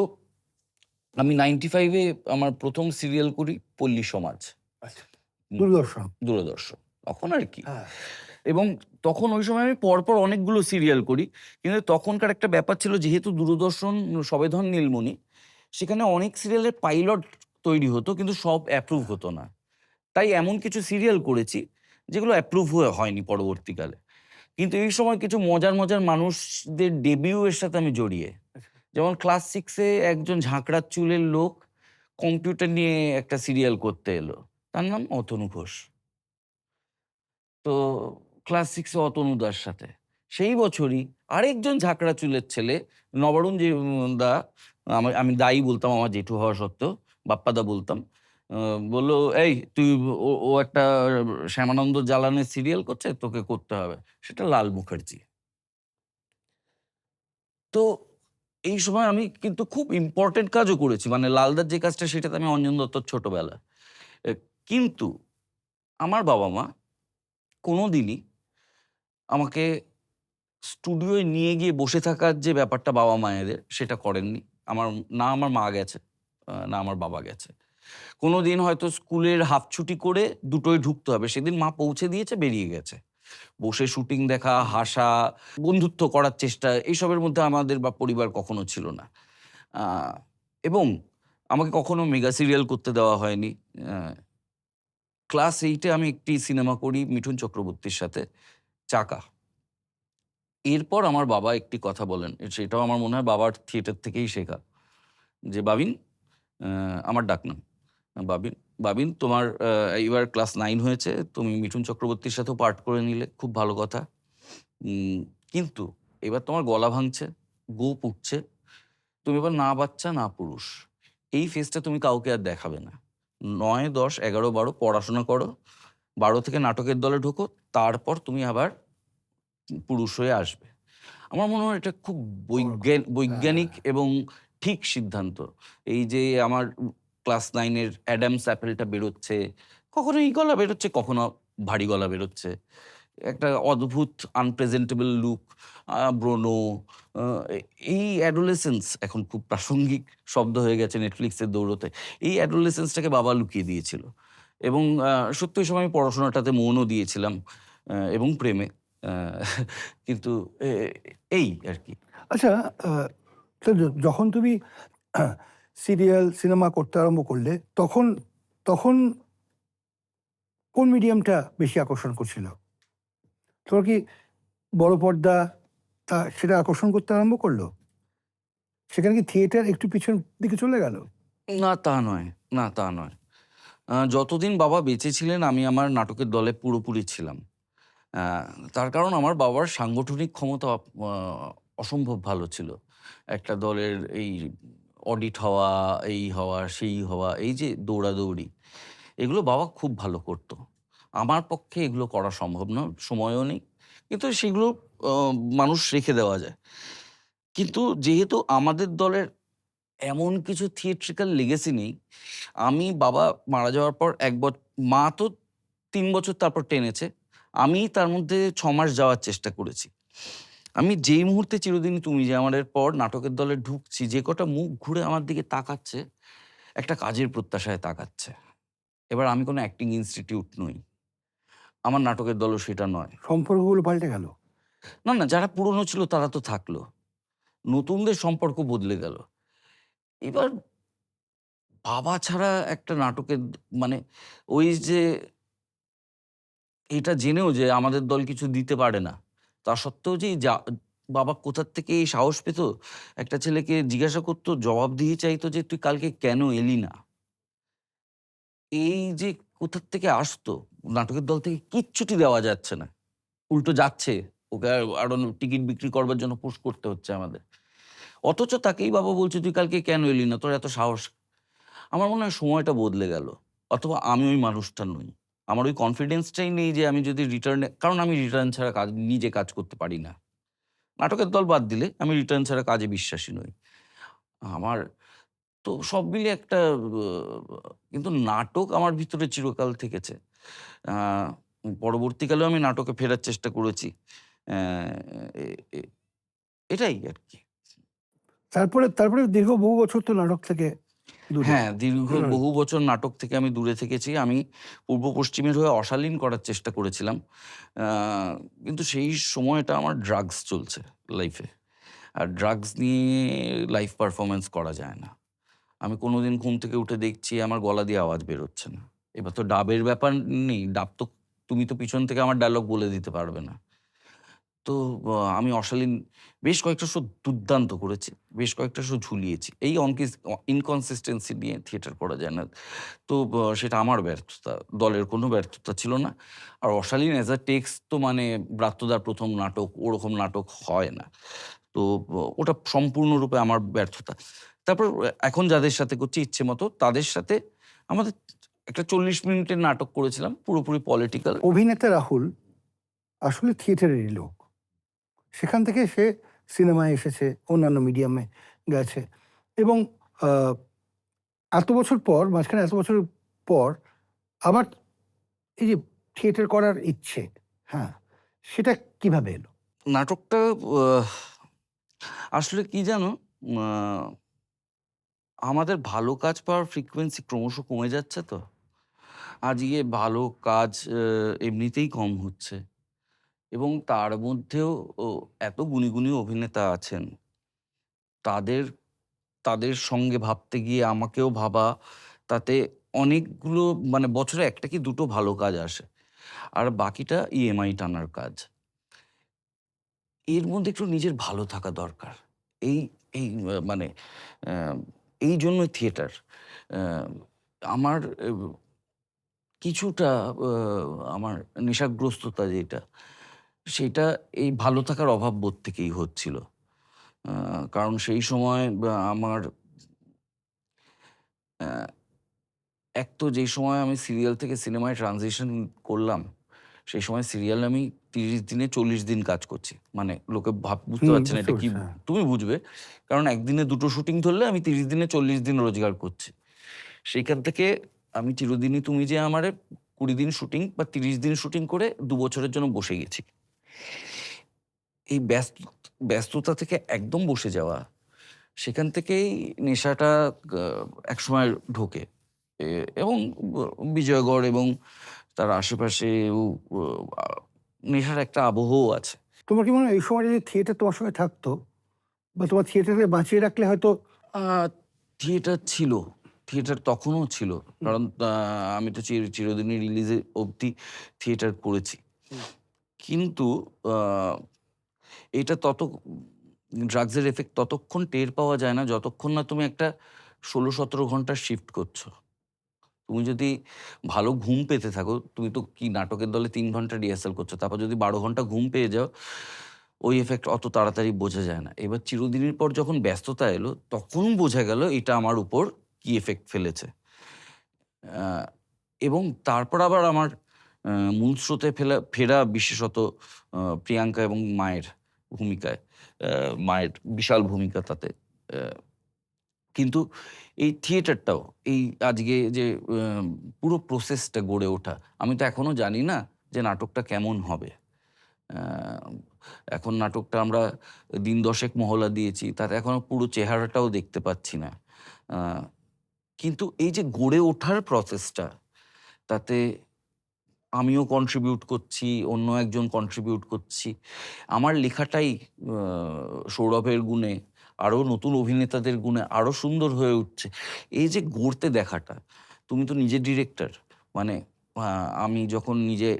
আমি 95 এ আমার ১ম সিরিয়াল করি 'পল্লী সমাজ'। আচ্ছা। হুম, দূরদর্শন। দূরদর্শন। তখন আর কি। হ্যাঁ। এবং তখন ওই সময় আমি পরপর অনেকগুলো সিরিয়াল করি। কিন্তু তখনকার একটা ব্যাপার ছিল যেহেতু দূরদর্শন সবেধন নীলমণি, সেখানে অনেক সিরিয়ালের পাইলট তৈরি হতো কিন্তু সব অ্যাপ্রুভ হতো না। তাই এমন কিছু সিরিয়াল করেছি যেগুলো অ্যাপ্রুভ হয়নি পরবর্তীকালে। কিন্তু এই সময় কিছু মজার, মজার মানুষদের ডেবিউ এর সাথে আমি জড়িয়ে। যেমন ক্লাস 6 এ একজন ঝাঁকড়া চুলের লোক কম্পিউটার নিয়ে একটা সিরিয়াল করতে এলো। তার নাম অতনু ঘোষ। তো ক্লাস 6 এ অতনু দার সাথে। সেই বছরই আরেকজন ঝাঁকড়া চুলের ছেলে নবারুণ দা আমি দাই বলতাম আমার জেঠু হওয়া সত্ত্বেও, বাপ্পাদা বলতাম। আ বলল, "এই তুই ও একটা শ্যামানন্দ জালানের সিরিয়াল করছে, তোকে করতে হবে।" সেটা লাল মুখার্জি। তো এই সময় আমি কিন্তু খুব ইম্পোর্টেন্ট কাজও করেছি। মানে লালদার যে কাজটা সেটাতে আমি অঞ্জন দত্তর ছোটবেলা। এ কিন্তু আমার বাবা-মা কোনদিনই আমাকে স্টুডিওয় নিয়ে গিয়ে বসে থাকার যে ব্যাপারটা বাবা-মায়েদের সেটা করেননি। আমার মা গেছে, না আমার বাবা গেছে। কোনদিন হয়তো স্কুলের হাফ ছুটি করে দুটোয় ঢুকতে হবে। সেদিন মা পৌঁছে দিয়েছে, বেরিয়ে গেছে। বসে শুটিং দেখা, হাসা, বন্ধুত্ব করার চেষ্টা এইসবের মধ্যে আমাদের বা পরিবার কখনো ছিল না। আ এবং আমাকে কখনো মেগা সিরিয়াল করতে দেওয়া হয়নি। আ ক্লাস 8 এ আমি একটি সিনেমা করি মিঠুন চক্রবর্তীর সাথে, 'চাকা'। এরপর আমার বাবা একটি কথা বলেন। সেটাও আমার মনে হয় বাবার থিয়েটার থেকেই শেখা। যে, "বাবিন" আ আমার ডাকনাম। "বাবিন, বাবিন তোমার এইবার ক্লাস 9 হয়েছে। তুমি মিঠুন চক্রবর্তীর সাথেও পার্ট করে নিলে। খুব ভালো কথা। উম কিন্তু এবার তোমার গলা ভাঙছে, গোঁপ উঠছে। তুমি এবার না বাচ্চা, না পুরুষ। এই ফেজটা তুমি কাউকে আর দেখাবে না। ৯, ১০, ১১, ১২ পড়াশোনা করো। ১২ থেকে নাটকের দলে ঢোকো। তারপর তুমি আবার পুরুষ হয়ে আসবে।" আমার মনে হয় এটা খুব হ্যাঁ। বৈজ্ঞানিক এবং ঠিক সিদ্ধান্ত। এই যে আমার ক্লাস 9 এর অ্যাডামস অ্যাপেলটা বেরোচ্ছে, কখনো এই গলা বেরোচ্ছে, কখনো ভারী গলা বেরোচ্ছে। একটা অদ্ভুত আনপ্রেজেন্টেবল লুক, ব্রণ, আ এই অ্যাডোলেসেন্স এখন খুব প্রাসঙ্গিক শব্দ হয়ে গেছে নেটফ্লিক্সের দৌলতে। এই অ্যাডোলেসেন্সটাকে বাবা লুকিয়ে দিয়েছিল। এবং সত্যি ওই সময় আমি পড়াশোনাটাতে মনও দিয়েছিলাম এবং প্রেমে। আ কিন্তু এ এই আরকি। আচ্ছা, আ তো যখন তুমি সিরিয়াল, সিনেমা করতে আরম্ভ করলে, তখন তখন কোন মিডিয়ামটা বেশি আকর্ষণ করছিল? তোমার কি বড় পর্দা সেটা আকর্ষণ করতে আরম্ভ করলো? সেখানে কি থিয়েটার একটু পিছন দিকে চলে গেল? না তা নয়, না তা নয়। যতদিন বাবা বেঁচে ছিলেন আমি আমার নাটকের দলে পুরোপুরি ছিলাম। আ তার কারণ আমার বাবার সাংগঠনিক ক্ষমতা অসম্ভব ভালো ছিল। একটা দলের এই অডিট হওয়া, এই হওয়া, সেই হওয়া, এই যে দৌড়াদৌড়ি, এগুলো বাবা খুব ভালো করতো। আমার পক্ষে এগুলো করা সম্ভব না, সময়ও নেই। কিন্তু সেগুলো আ মানুষ রেখে দেওয়া যায়। কিন্তু যেহেতু আমাদের দলের এমন কিছু থিয়েট্রিক্যাল লেগেসি নেই, আমি বাবা মারা যাওয়ার পর মা তো ৩ বছর তারপর টেনেছে। আমি তার মধ্যে ৬ মাস যাওয়ার চেষ্টা করেছি। আমি যেই মুহূর্তে 'চিরদিনই তুমি যে আমারের' পর নাটকের দলে ঢুকছি, যে কটা মুখ ঘুরে আমার দিকে তাকাচ্ছে, একটা কাজের প্রত্যাশায় তাকাচ্ছে। এবার আমি কোনো অ্যাক্টিং ইনস্টিটিউট নই। আমার নাটকের দলও সেটা নয়। সম্পর্কগুলো পাল্টে গেল। না, না, যারা পুরনো ছিল তারা তো থাকলো। নতুনদের সম্পর্ক বদলে গেল। এবার বাবা ছাড়া একটা নাটকের মানে ওই যে এটা জেনেও যে আমাদের দল কিছু দিতে পারে না। তা সত্ত্বেও যে বাবা কোথার থেকে এই সাহস পেত, একটা ছেলেকে জিজ্ঞাসা করত, জবাবদিহি চাইতো যে, "তুই কালকে কেন এলি না?" এই যে কোথার থেকে আসতো, নাটকের দল থেকে কিচ্ছুটি দেওয়া যাচ্ছে না। উল্টো যাচ্ছে। ওকে আরো টিকিট বিক্রি করবার জন্য পুশ করতে হচ্ছে আমাদের। অথচ তাকেই বাবা বলছে, "তুই কালকে কেন এলি না? তোর এত সাহস।" আমার মনে হয় সময়টা বদলে গেল। অথবা আমি ওই মানুষটা নই। আমার ওই কনফিডেন্সটাই নেই যে আমি যদি কারণ আমি রিটার্ন ছাড়া নিজে কাজ করতে পারি না। নাটকের দল বাদ দিলে আমি রিটার্ন ছাড়া কাজে বিশ্বাসী নই। আমার তো সব মিলিয়ে একটা কিন্তু নাটক আমার ভিতরে চিরকাল থেকেছে। আ পরবর্তীকালেও আমি নাটকে ফেরার চেষ্টা করেছি। অ্যা এ এ এটাই আরকি। তারপরে দীর্ঘ বহু বছর তো নাটক থেকে দূরে। হ্যাঁ, দীর্ঘ হুম। বহু বছর নাটক থেকে আমি দূরে থেকেছি। আমি পূর্ব পশ্চিমের হয়ে অশালীন করার চেষ্টা করেছিলাম। আ কিন্তু সেই সময়টা আমার ড্রাগস চলছে লাইফে। আর ড্রাগস নিয়ে লাইভ পারফরম্যান্স করা যায় না। আমি কোনোদিন ঘুম থেকে উঠে দেখছি আমার গলা দিয়ে আওয়াজ বেরোচ্ছে না। এবার তো ডাবের ব্যাপার নেই। ডাব তো তুমি তো পিছন থেকে আমার ডায়ালগ বলে দিতে পারবে না। তো আমি অশালীন বেশ কয়েকটা শো দুর্দান্ত করেছি। বেশ কয়েকটা শো ঝুলিয়েছি। এই ইনকনসিস্টেন্সি নিয়ে থিয়েটার করা যায় না। তো সেটা আমার ব্যর্থতা। দলের কোনো ব্যর্থতা ছিল না। আর অশালীন অ্যাজ আ টেক্সট তো মানে ব্রাত্যদার ১ম নাটক, ওরকম নাটক হয় না। তো ওটা সম্পূর্ণরূপে আমার ব্যর্থতা। তারপর এখন যাদের সাথে করছি ইচ্ছেমতো তাদের সাথে আমাদের একটা ৪০ মিনিটের নাটক করেছিলাম। পুরোপুরি পলিটিক্যাল। অভিনেতা রাহুল আসলে থিয়েটারেরই লোক। সেখান থেকে সে সিনেমায় এসেছে, অন্যান্য মিডিয়ামে গেছে এবং আ এত বছর পর, মাঝখানে এত বছর পর আবার এই যে থিয়েটার করার ইচ্ছে, হ্যাঁ, সেটা কিভাবে এলো? নাটকটা আহ আসলে কি জানো? আ আমাদের ভালো কাজ পাওয়ার ফ্রিকোয়েন্সি ক্রমশ কমে যাচ্ছে তো। আজকে ভালো কাজ এমনিতেই কম হচ্ছে এবং তার মধ্যেও ও এত গুণী, গুণী অভিনেতা আছেন। তাদের তাদের সঙ্গে ভাবতে গিয়ে আমাকেও ভাবা, তাতে অনেকগুলো মানে বছরে ১ টা কি ২ টো ভালো কাজ আসে। আর বাকিটা ইএমআই টানার কাজ। এর মধ্যে একটু নিজের ভালো থাকা দরকার। এই এই মানে আ এইজন্যই থিয়েটার। আ আমার কিছুটা আ আমার নেশাগ্রস্ততা যেটা, সেটা এই ভালো থাকার অভাববোধ থেকেই হচ্ছিল। আ কারণ সেই সময় আমার অ্যা এক তো যেই সময় আমি সিরিয়াল থেকে সিনেমায় ট্রানজিশন করলাম, সেই সময় সিরিয়ালে আমি ৩০ দিনে ৪০ দিন কাজ করছি। মানে লোকে বুঝতে হুম, পারছে না বুঝতে এটা কি, পারছি। হ্যাঁ। তুমি বুঝবে। কারণ একদিনে ২ টো শুটিং ধরলে আমি ৩০ দিনে ৪০ দিন রোজগার করছি। সেইখান থেকে আমি চিরদিনই তুমি যে আমারে ২০ দিন শুটিং বা ৩০ দিন শুটিং করে ২ বছরের জন্য বসে গেছি। এই ব্যস্ততা থেকে একদম বসে যাওয়া, সেখান থেকেই নেশাটা আ একসময় ঢোকে। এ এবং ব বিজয়গড় এবং তার আশেপাশেও ও আ নেশার একটা আবহও আছে। তোমার কি মনে হয় এই সময় যদি থিয়েটার তোমার সঙ্গে থাকতো বা তোমার থিয়েটারকে বাঁচিয়ে রাখলে হয়তো আ থিয়েটার ছিল। থিয়েটার তখনও ছিল। হুম, কারণ আমি তো চিরদিনই রিলিজে অবধি থিয়েটার করেছি। হুম। কিন্তু আ এটা ড্রাগসের এফেক্ট ততক্ষণ টের পাওয়া যায় না যতক্ষণ না তুমি একটা ১৬-১৭ ঘন্টার শিফট করছো। তুমি যদি ভালো ঘুম পেতে থাকো, তুমি তো কি নাটকের দলে ৩ ঘন্টা রিহার্সাল করছো। তারপর যদি ১২ ঘন্টা ঘুম পেয়ে যাও, ওই এফেক্ট অত তাড়াতাড়ি বোঝা যায় না। এবার চিরদিনের পর যখন ব্যস্ততা এলো তখন বোঝা গেল এটা আমার উপর কি এফেক্ট ফেলেছে। আ এবং তারপর আবার আমার মূল স্রোতে ফেরা বিশেষত প্রিয়াঙ্কা এবং মায়ের ভূমিকায়। আ মায়ের বিশাল ভূমিকা তাতে। আ কিন্তু এই থিয়েটারটাও এই আজকে যে পুরো প্রসেসটা গড়ে ওঠা, আমি তো এখনো জানি না যে নাটকটা কেমন হবে। আ এখন নাটকটা আমরা দিন ১০ মহলা দিয়েছি। তাতে এখনো পুরো চেহারাটাও দেখতে পাচ্ছি না। আ কিন্তু এই যে গড়ে ওঠার প্রসেসটা, তাতে আমিও কন্ট্রিবিউট করছি, অন্য একজন কন্ট্রিবিউট করছি। আমার লেখাটাই আ সৌরভের গুণে, আরো নতুন অভিনেতাদের গুণে আরো সুন্দর হয়ে উঠছে। এই যে গড়তে দেখাটা, তুমি তো নিজে ডিরেক্টর। মানে আ আমি যখন নিজে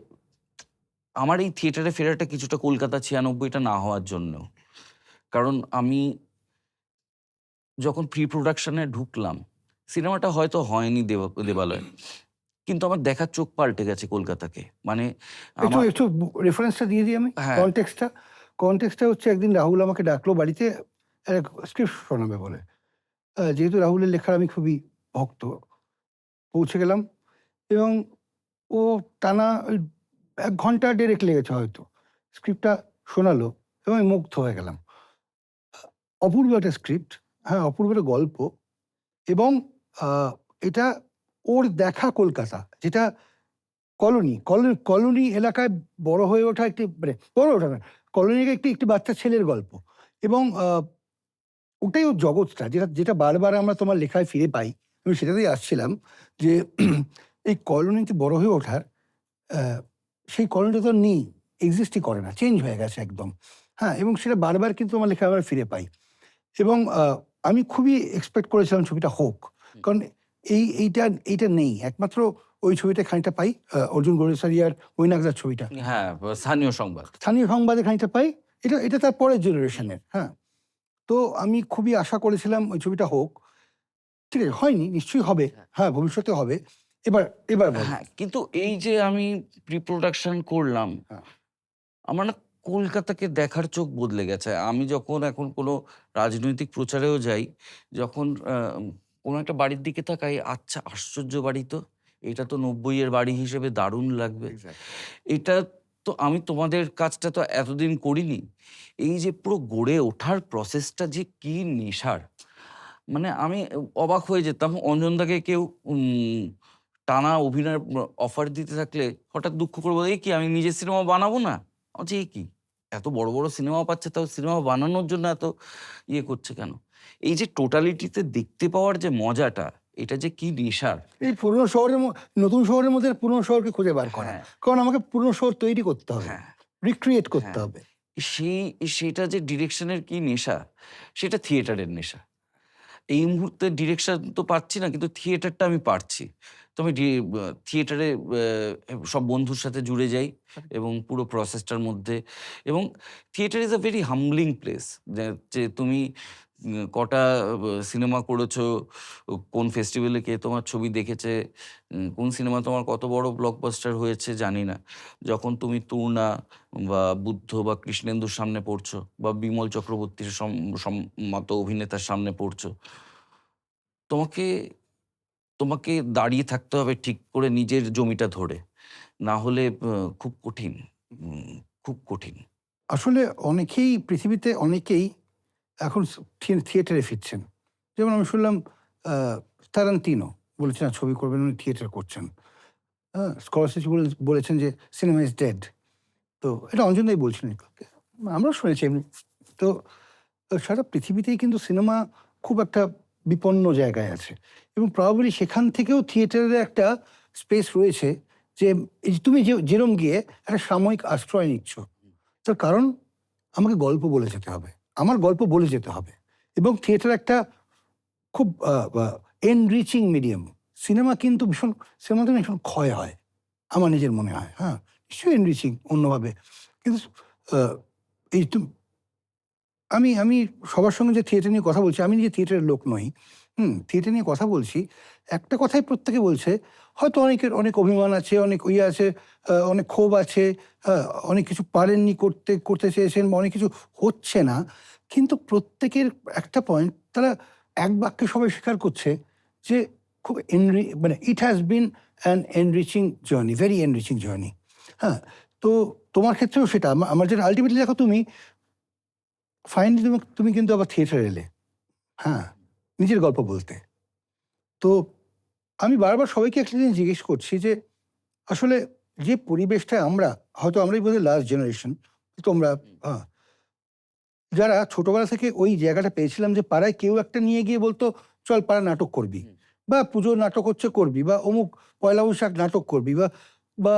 আমার এই থিয়েটারে ফেরাটা কিছুটা কলকাতা ৯৬ টা না হওয়ার জন্যও। কারণ আমি যখন প্রি প্রোডাকশন এ ঢুকলাম, সিনেমাটা হয়তো হয়নি দেবালয়। কিন্তু আমার দেখার চোখ পাল্টে গেছে কলকাতাকে। মানে একটু আমার একটু রেফারেন্সটা দিয়ে দিই আমি। হ্যাঁ, কনটেক্সটটা হচ্ছে একদিন রাহুল আমাকে ডাকলো বাড়িতে স্ক্রিপ্ট শোনাবে বলে। যেহেতু রাহুলের লেখার আমি খুবই ভক্ত, পৌঁছে গেলাম এবং ও টানা ওই ১ ঘন্টা ১.৫ লেগেছে হয়তো। স্ক্রিপ্টটা শোনালো এবং আমি মুগ্ধ হয়ে গেলাম। অপূর্ব একটা স্ক্রিপ্ট, হ্যাঁ, অপূর্ব একটা গল্প এবং আ এটা ওর দেখা কলকাতা, যেটা কলোনি এলাকায় বড় হয়ে ওঠা একটি মানে বড় ওঠা না, কলোনির একটি একটি বাচ্চা ছেলের গল্প এবং ওটাই ওর জগৎটা যেটা যেটা বারবার আমরা তোমার লেখায় ফিরে পাই। আমি সেটাতেই আসছিলাম যে এই কলোনিতে বড় হয়ে ওঠার আ সেই কলোনিটা তো আর নেই, এক্সিস্টই করে না, চেঞ্জ হয়ে গেছে একদম। হ্যাঁ? এবং সেটা বারবার কিন্তু আমার লেখায় আমরা ফিরে পাই এবং আমি খুবই এক্সপেক্ট করেছিলাম ছবিটা হোক। কারণ এইটা নেই। একমাত্র ওই ছবিটা খানিকটা পাই অর্জুন গোড়েসারিয়ার মৈনাকদার ছবিটা। হ্যাঁ, স্থানীয় সংবাদ। স্থানীয় সংবাদে খানিকটা পাই। এটা তার পরের জেনারেশনের, হ্যাঁ? তো আমি খুবই আশা করেছিলাম ওই ছবিটা হোক। ঠিক আছে, হয়নি, নিশ্চয়ই হবে। হ্যাঁ, ভবিষ্যতে হবে। এবার এবার বলো। হ্যাঁ, কিন্তু এই যে আমি প্রি প্রোডাকশন করলাম, হ্যাঁ, আমার না কলকাতাকে দেখার চোখ বদলে গেছে। আমি যখন এখন কোনো রাজনৈতিক প্রচারেও যাই, যখন কোনো একটা বাড়ির দিকে তাকাই, আচ্ছা আশ্চর্য বাড়ি তো। এটা তো ৯০ এর বাড়ি হিসেবে দারুণ লাগবে। এক্সাক্টলি। এটা তো আমি তোমাদের কাজটা তো এতদিন করিনি। এই যে পুরো গড়ে ওঠার প্রসেসটা যে কি নেশার! মানে আমি অবাক হয়ে যেতাম অঞ্জনদাকে কেউ টানা অভিনয়ের অফার দিতে থাকলে হঠাৎ দুঃখ করে বলে, "এ কি আমি নিজের সিনেমা বানাবো না?" আমি বলছি, "এ কি? এত বড়, বড় সিনেমা পাচ্ছে তাও সিনেমা বানানোর জন্য এত ইয়ে করছে কেন?" এই যে টোটালিটিতে দেখতে পাওয়ার যে মজাটা, এটা যে কি নেশার! এই পুরনো শহরের নতুন শহরের মধ্যে পুরনো শহরকে খুঁজে বার করা। হ্যাঁ, কারণ আমাকে পুরনো শহর তৈরি করতে হবে। হ্যাঁ, রিক্রিয়েট করতে হ্যাঁ। হবে। সেই সেটা যে ডিরেকশনের কি নেশা, সেটা থিয়েটারের নেশা। এই মুহূর্তে ডিরেকশন তো পাচ্ছি না, কিন্তু থিয়েটারটা আমি পারছি। তো আমি থিয়েটারে সব বন্ধুর সাথে জুড়ে যাই এবং পুরো প্রসেসটার মধ্যে এবং theatre is a very humbling place. যে তুমি কটা সিনেমা করেছো, কোন ফেস্টিভ্যালে কে তোমার ছবি দেখেছে, কোন সিনেমা তোমার কত বড় ব্লকবাস্টার হয়েছে জানি না। যখন তুমি তূর্ণা বা বুদ্ধ বা কৃষ্ণেন্দুর সামনে পড়ছো বা বিমল চক্রবর্তীর মতো অভিনেতার সামনে পড়ছো, তোমাকে তোমাকে দাঁড়িয়ে থাকতে হবে ঠিক করে নিজের জমিটা ধরে। না হলে খুব কঠিন, উম খুব কঠিন। আসলে পৃথিবীতে অনেকেই এখন থিয়েটারে ফিরছেন। যেমন আমি শুনলাম আ তারান্তিনো বলেছেন আর ছবি করবেন, উনি থিয়েটার করছেন। হ্যাঁ? স্করসেসি বলেছেন যে সিনেমা ইজ ডেড। তো এটা অঞ্জনদাই বলছিলেন। আমরাও শুনেছি এমনি। তো সারা পৃথিবীতেই কিন্তু সিনেমা খুব একটা বিপন্ন জায়গায় আছে এবং প্রবাবলি সেখান থেকেও থিয়েটারের একটা স্পেস রয়েছে যে এই যে তুমি যেরম গিয়ে একটা সাময়িক আশ্রয় নিচ্ছ। তার কারণ আমাকে গল্প বলে যেতে হবে। আমার গল্প বলে যেতে হবে এবং থিয়েটার একটা খুব এনরিচিং মিডিয়াম। সিনেমা কিন্তু সিনেমাতে ভীষণ ক্ষয় হয়। আমার নিজের মনে হয়, হ্যাঁ? নিশ্চয়ই এনরিচিং অন্যভাবে। কিন্তু আ এই আমি আমি সবার সঙ্গে যে থিয়েটার নিয়ে কথা বলছি, আমি নিজে থিয়েটারের লোক নই। থিয়েটার নিয়ে কথা বলছি। একটা কথাই প্রত্যেকে বলছে, হয়তো অনেকের অনেক অভিমান আছে, অনেক আছে, অনেক ক্ষোভ আছে, অনেক কিছু পারেননি করতে, করতে চেয়েছেন বা অনেক কিছু হচ্ছে না। কিন্তু প্রত্যেকের একটা পয়েন্ট, তারা এক বাক্যে সবাই স্বীকার করছে যে খুব মানে it has been an enriching journey, very enriching journey. হ্যাঁ? তো তোমার ক্ষেত্রেও সেটা। আমার যেটা আল্টিমেটলি দেখো তুমি ফাইনালি তুমি কিন্তু আবার থিয়েটারে এলে। হ্যাঁ? নিজের গল্প বলতে। তো আমি বারবার সবাইকে একটা জিনিস জিজ্ঞেস করছি যে আসলে যে পরিবেশটায় আমরা, হয়তো আমরাই বোধহয় লাস্ট জেনারেশন, তোমরা, হ্যাঁ, যারা ছোটবেলা থেকে ওই জায়গাটা পেয়েছিলাম যে পাড়ায় কেউ একটা নিয়ে গিয়ে বলতো চল পাড়া নাটক করবি, বা পুজোর নাটক হচ্ছে করবি, বা অমুক পয়লা বৈশাখ নাটক করবি, বা বা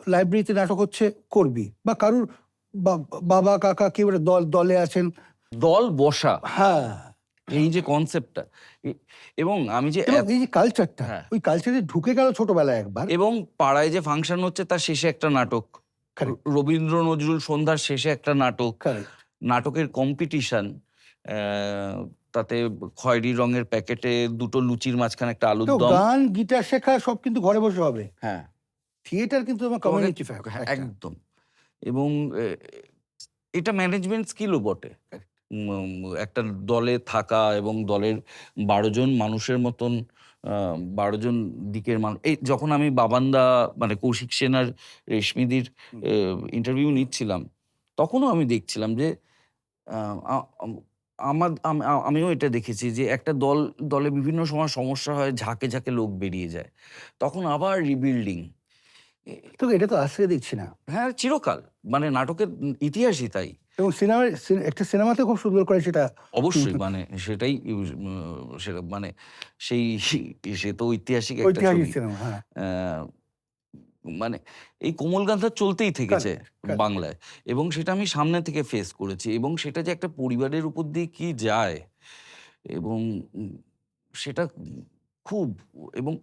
লাইব্রেরিতে নাটক হচ্ছে করবি, বা কারুর বাবা কাকা কেউ একটা দলে আছেন। দল বসা, হ্যাঁ, এই যে কনসেপ্টটা, এবং আমি যে এবং এই যে কালচারটা, হ্যাঁ, ওই কালচারে ঢুকে গেল ছোটবেলায় একবার। এবং পাড়ায় যে ফাংশন হচ্ছে তার শেষে একটা নাটক, কারেক্ট, রবীন্দ্র নজরুল সন্ধ্যার শেষে একটা নাটক, কারেক্ট। নাটকের কম্পিটিশন, তাতে খয়েরি রঙের প্যাকেটে দুটো লুচির মাঝখানে একটা আলুর তো দম। গান, গিটার শেখা সব কিন্তু ঘরে বসে হবে। হ্যাঁ, থিয়েটার কিন্তু তোমার তোমাকে কমিউনিটি হ্যাঁ, একটা। একদম। এবং এটা ম্যানেজমেন্ট স্কিলও বটে। একটা দলে থাকা এবং দলের ১২ জন মানুষের মতন, ১২ জন দিকের মানুষ, এই যখন আমি বাবান্দা মানে কৌশিক সেন আর রেশমিদির হুম। ইন্টারভিউ নিচ্ছিলাম, তখনও আমি দেখছিলাম যে আ আ আম আমিও এটা দেখেছি যে একটা দলে বিভিন্ন সময় সমস্যা হয়, ঝাঁকে, ঝাঁকে লোক বেরিয়ে যায়। তখন আবার রিবিল্ডিং। এ তো এটা তো আজকে দেখছি না। হ্যাঁ, চিরকাল। মানে নাটকের ইতিহাসই তাই। এবং একটা সিনেমাতে খুব সুন্দর করে সেটা। অবশ্যই, মানে সেটাই সেটা মানে সেই সে তো ঐতিহাসিক একটা ঐতিহাসিক ছবি। সিনেমা, হ্যাঁ। অ্যা মানে এই কোমলগাথা চলতেই থেকেছে কারেক্ট, কারেক্ট। বাংলায়, এবং সেটা আমি সামনে থেকে ফেস করেছি, এবং সেটা যে একটা পরিবারের উপর দিয়ে কি যায়, এবং উম সেটা খুব, এবং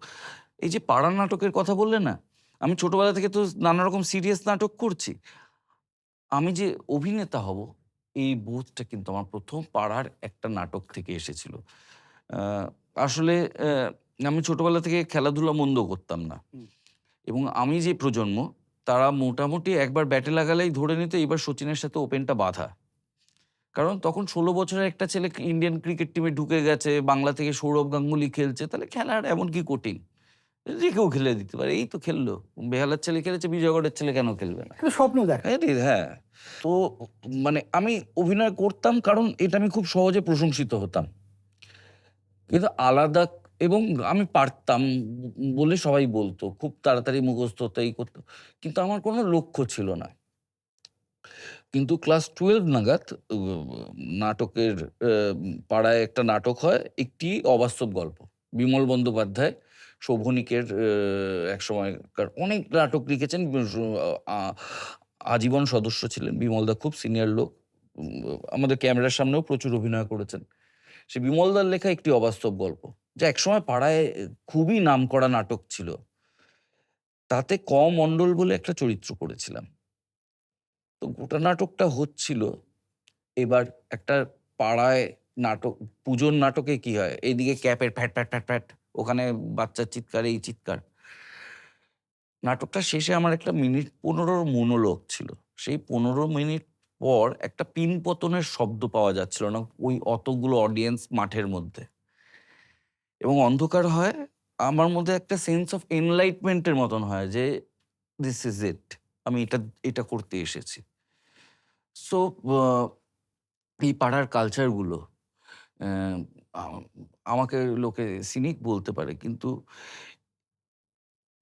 এই যে পাড়ার নাটকের কথা বললে না, আমি ছোটবেলা থেকে তো নানা রকম সিরিয়াস নাটক করছি। আমি যে অভিনেতা হব, এই বোধটা কিন্তু আমার ১ম পাড়ার একটা নাটক থেকে এসেছিল। আ আসলে আমি ছোটবেলা থেকে খেলাধুলা মন্দ করতাম না, হুম। এবং আমি যে প্রজন্ম, তারা মোটামুটি একবার ব্যাটে লাগালেই ধরে নিত এইবার সচিনের সাথে ওপেনটা বাঁধা। কারণ তখন ১৬ বছরের একটা ছেলে ইন্ডিয়ান ক্রিকেট টিমে ঢুকে গেছে, বাংলা থেকে সৌরভ গাঙ্গুলি খেলছে, তাহলে খেলার এমন কি কঠিন? যে কেউ খেলে দিতে পারে। এই তো খেললো। বেহালার ছেলে খেলেছে, বিজয়গড়ের ছেলে কেন খেলবে না? একটা স্বপ্ন দেখা। হ্যাঁ। তো মানে আমি অভিনয় করতাম কারণ এটা আমি খুব সহজে প্রশংসিত হতাম। কিন্তু আলাদা, এবং আমি পারতাম বলে সবাই বলতো। খুব তাড়াতাড়ি মুখস্থ হতো, এই করতো। কিন্তু আমার কোনো লক্ষ্য ছিল না। কিন্তু ক্লাস ১২ নাগাদ উ নাটকের অ্যা পাড়ায় একটা নাটক হয়, একটি অবাস্তব গল্প। বিমল বন্দ্যোপাধ্যায় শোভনিকের একসময়কার অনেক নাটক লিখেছেন। আ আজীবন সদস্য ছিলেন। বিমলদা খুব সিনিয়র লোক। আমাদের ক্যামেরার সামনেও প্রচুর অভিনয় করেছেন। সে বিমলদার লেখা একটি অবাস্তব গল্প, যা একসময় পাড়ায় খুবই নামকরা নাটক ছিল। তাতে মণ্ডল বলে একটা চরিত্র করেছিলাম। তো গোটা নাটকটা হচ্ছিল, এবার একটা পাড়ায় নাটক, পুজোর নাটকে কি হয়? এইদিকে ক্যাপের ফ্যাট, ফ্যাট, ফ্যাট, ফ্যাট, ওখানে বাচ্চার চিৎকার, এই চিৎকার। নাটকটা শেষে আমার একটা মিনিট ১৫ র মনোলগ ছিল। সেই ১৫ মিনিট পর একটা পিন পতনের শব্দ পাওয়া যাচ্ছিল না ওই অতগুলো অডিয়েন্স মাঠের মধ্যে। এবং অন্ধকার হয়। আমার মধ্যে একটা সেন্স অফ এনলাইটমেন্ট এর মতন হয় যে, "দিস ইজ ইট। আমি এটা করতে এসেছি।" সো আ এই পাড়ার কালচার গুলো, অ্যা আ আমাকে লোকে সিনিক বলতে পারে। কিন্তু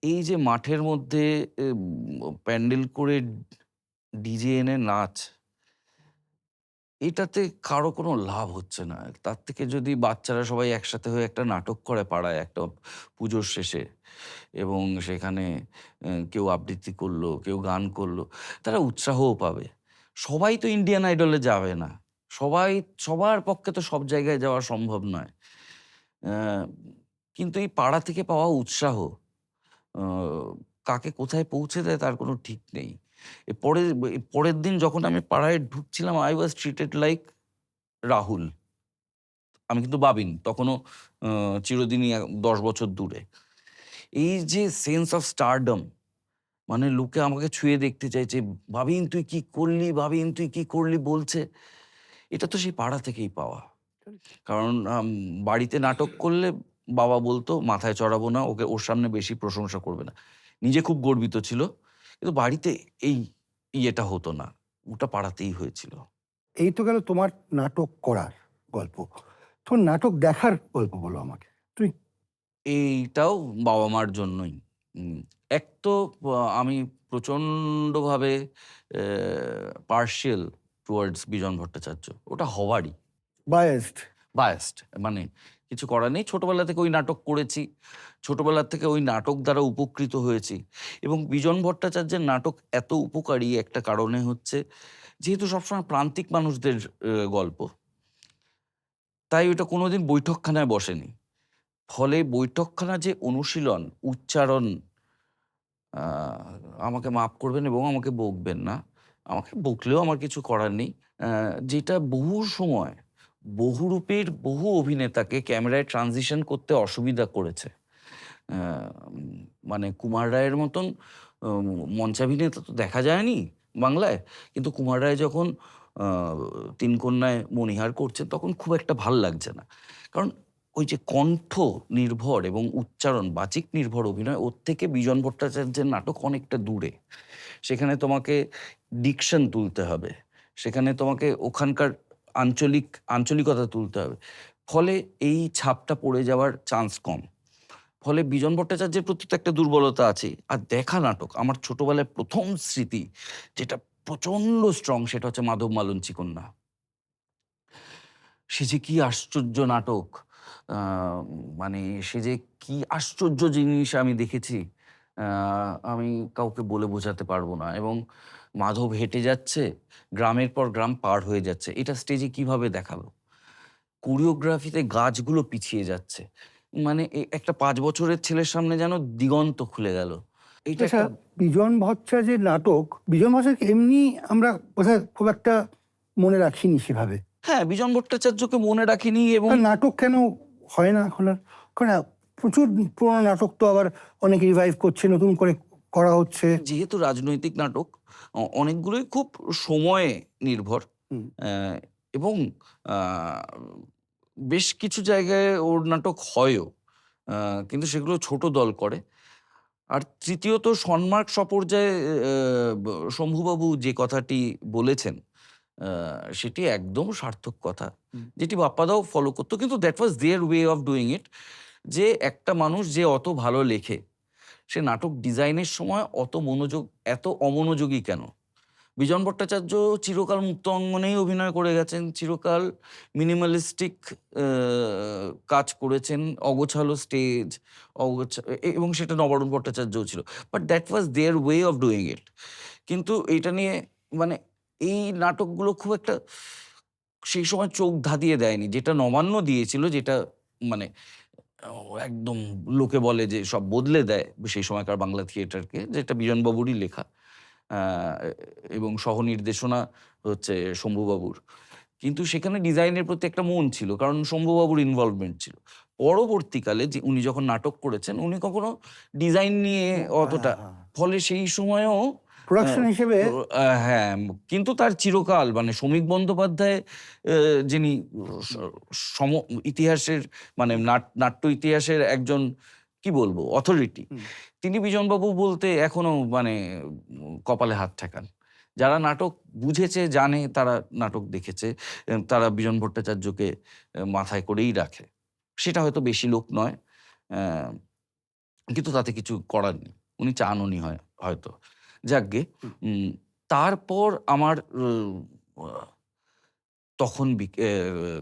এই যে মাঠের মধ্যে প্যান্ডেল করে ডিজে এনে নাচ, এটাতে কারো কোনো লাভ হচ্ছে না। তার থেকে যদি বাচ্চারা সবাই একসাথে হয়ে একটা নাটক করে পাড়ায় একটা পুজোর শেষে, এবং সেখানে কেউ আবৃত্তি করলো, কেউ গান করলো, তারা উৎসাহও পাবে। সবাই তো ইন্ডিয়ান আইডলে যাবে না। সবাই, সবার পক্ষে তো সব জায়গায় যাওয়া সম্ভব নয়। অ্যা কিন্তু এই পাড়া থেকে পাওয়া উৎসাহ আ কাকে কোথায় পৌঁছে দেয় তার কোনো ঠিক নেই। পরের দিন যখন আমি পাড়ায় ঢুকছিলাম, I was treated like Rahul. আমি কিন্তু বাবিন তখনও, চিরদিনই 10 বছর দূরে। এই যে সেন্স অফ স্টারডম, মানে লোকে আমাকে ছুঁয়ে দেখতে চাইছে, "ভাবিন তুই কি করলি? ভাবিন তুই কি করলি?" বলছে। এটা তো সেই পাড়া থেকেই পাওয়া। কারণ বাড়িতে নাটক করলে বাবা বলতো, "মাথায় চড়াবো না, ওর সামনে বেশি প্রশংসা করবে না।" নিজে খুব গর্বিত ছিল। কিন্তু বাড়িতে এই ইয়েটা হতো না। ওটা পাড়াতেই হয়েছিল। এই তো গেল তোমার নাটক করার গল্প। তোমার নাটক দেখার গল্প বলো আমাকে। তুমি এইটাও বাবা-মার জন্যই। উম এক তো আমি প্রচণ্ডভাবে partial towards বিজন ভট্টাচার্য। ওটা হওয়ারই। বায়াসড। বায়াসড। মানে কিছু করার নেই। ছোটবেলা থেকে ওই নাটক করেছি। ছোটবেলা থেকে ওই নাটক দ্বারা উপকৃত হয়েছি। এবং বিজন ভট্টাচার্যের নাটক এত উপকারী একটা কারণে হচ্ছে, যেহেতু সবসময় প্রান্তিক মানুষদের গল্প, তাই ওটা কোনোদিন বৈঠকখানায় বসেনি। ফলে বৈঠকখানার যে অনুশীলন, উচ্চারণ, আ আমাকে মাফ করবেন এবং আমাকে বকবেন না। আমাকে বকলেও আমার কিছু করার নেই। যেটা বহু সময় বহুরূপের বহু অভিনেতাকে ক্যামেরায় ট্রানজিশন করতে অসুবিধা করেছে। আ উম মানে কুমার রায়ের মতন উম মঞ্চাভিনেতা তো দেখা যায়নি বাংলায়। কিন্তু কুমার রায় যখন আ 'তিন কন্যায়' মণিহার করছেন তখন খুব একটা ভাল লাগছে না। কারণ ওই যে কণ্ঠ নির্ভর এবং উচ্চারণ বাচিক নির্ভর অভিনয়, ওর থেকে বিজন ভট্টাচার্যের নাটক অনেকটা দূরে। সেখানে তোমাকে ডিকশন তুলতে হবে। সেখানে তোমাকে ওখানকার আঞ্চলিকতা তুলতে হবে। ফলে এই ছাপটা পড়ে যাওয়ার চান্স কম। ফলে বিজন ভট্টাচার্যের প্রতি তো একটা দুর্বলতা আছেই। আর দেখা নাটক আমার ছোটবেলায় ১ম স্মৃতি যেটা প্রচন্ড স্ট্রং, সেটা হচ্ছে 'মাধব মালঞ্চি কন্যা'। সে যে কি আশ্চর্য নাটক! আ মানে সে যে কি আশ্চর্য জিনিস আমি দেখেছি, আ আমি কাউকে বলে বোঝাতে পারব না। এবং মাধব হেঁটে যাচ্ছে, গ্রামের পর গ্রাম পার হয়ে যাচ্ছে। এটা স্টেজে কিভাবে দেখালো? কোরিওগ্রাফিতে গাছগুলো পিছিয়ে যাচ্ছে। মানে একটা ৫ বছরের ছেলের সামনে যেন দিগন্ত খুলে গেল। এইটা আচ্ছা, একটা। বিজন ভট্টাচার্যের নাটক, বিজন ভট্টাচার্যকে এমনি আমরা বোধহয় খুব একটা মনে রাখিনি সেভাবে। হ্যাঁ, বিজন ভট্টাচার্যকে মনে রাখিনি এবং আর নাটক কেন হয় না এখন আর? কারণ প্রচুর পুরোনো নাটক তো আবার অনেকে রিভাইভ করছে, নতুন করে করা হচ্ছে। যেহেতু রাজনৈতিক নাটক, অনেকগুলোই খুব সময় নির্ভর। হুম। অ্যা এবং আ বেশ কিছু জায়গায় ওর নাটক হয়ও। আ কিন্তু সেগুলো ছোট দল করে। আর তৃতীয়ত সন্মার্গ সপর্যায়ে ব শম্ভুবাবু যে কথাটি বলেছেন, আ সেটি একদম সার্থক কথা। হুম। যেটি বাপ্পাদাও ফলো করত। কিন্তু that was there way of doing it. যে একটা মানুষ যে অত ভালো লেখে, সে নাটক ডিজাইনের সময় এত অমনোযোগী কেন? বিজন ভট্টাচার্য চিরকাল মুক্ত অঙ্গনেই অভিনয় করে গেছেন। চিরকাল মিনিমালিস্টিক আ কাজ করেছেন। অগোছালো স্টেজ, এবং সেটা নবারুণ ভট্টাচার্যও ছিল। But that was there way of doing it. কিন্তু এইটা নিয়ে, মানে এই নাটকগুলো খুব একটা সেই সময় চোখ ধাঁধিয়ে দেয়নি। যেটা নবান্ন দিয়েছিল, যেটা মানে একদম লোকে বলে যে সব বদলে দেয় সেই সময়কার বাংলা থিয়েটারকে, যেটা বিজনবাবুরই লেখা। আ এবং সহ-নির্দেশনা হচ্ছে শম্ভুবাবুর। কিন্তু সেখানে ডিজাইনের প্রতি একটা মন ছিল। কারণ শম্ভুবাবুর ইনভলভমেন্ট ছিল। পরবর্তীকালে যে উনি যখন নাটক করেছেন, উনি কখনো ডিজাইন নিয়ে অতটা, ফলে সেই সময়েও আ প্রোডাকশন হিসেবে ও হ্যাঁ, কিন্তু তার চিরকাল মানে শ্রমিক বন্দ্যোপাধ্যায়, যিনি স সম ইতিহাসের, মানে নাট্য ইতিহাসের একজন, কি বলবো, অথরিটি। হুম। তিনি বিজনবাবু বলতে এখনো মানে কপালে হাত ঠেকান। যারা নাটক বুঝেছে, জানে, তারা নাটক দেখেছে, তারা বিজন ভট্টাচার্যকে মাথায় করেই রাখে। সেটা হয়তো বেশি লোক নয়। অ্যা কিন্তু তাতে কিছু করার নেই। উনি চানওনি হয়তো। যাকগে, হুম। উম তারপর আমার আ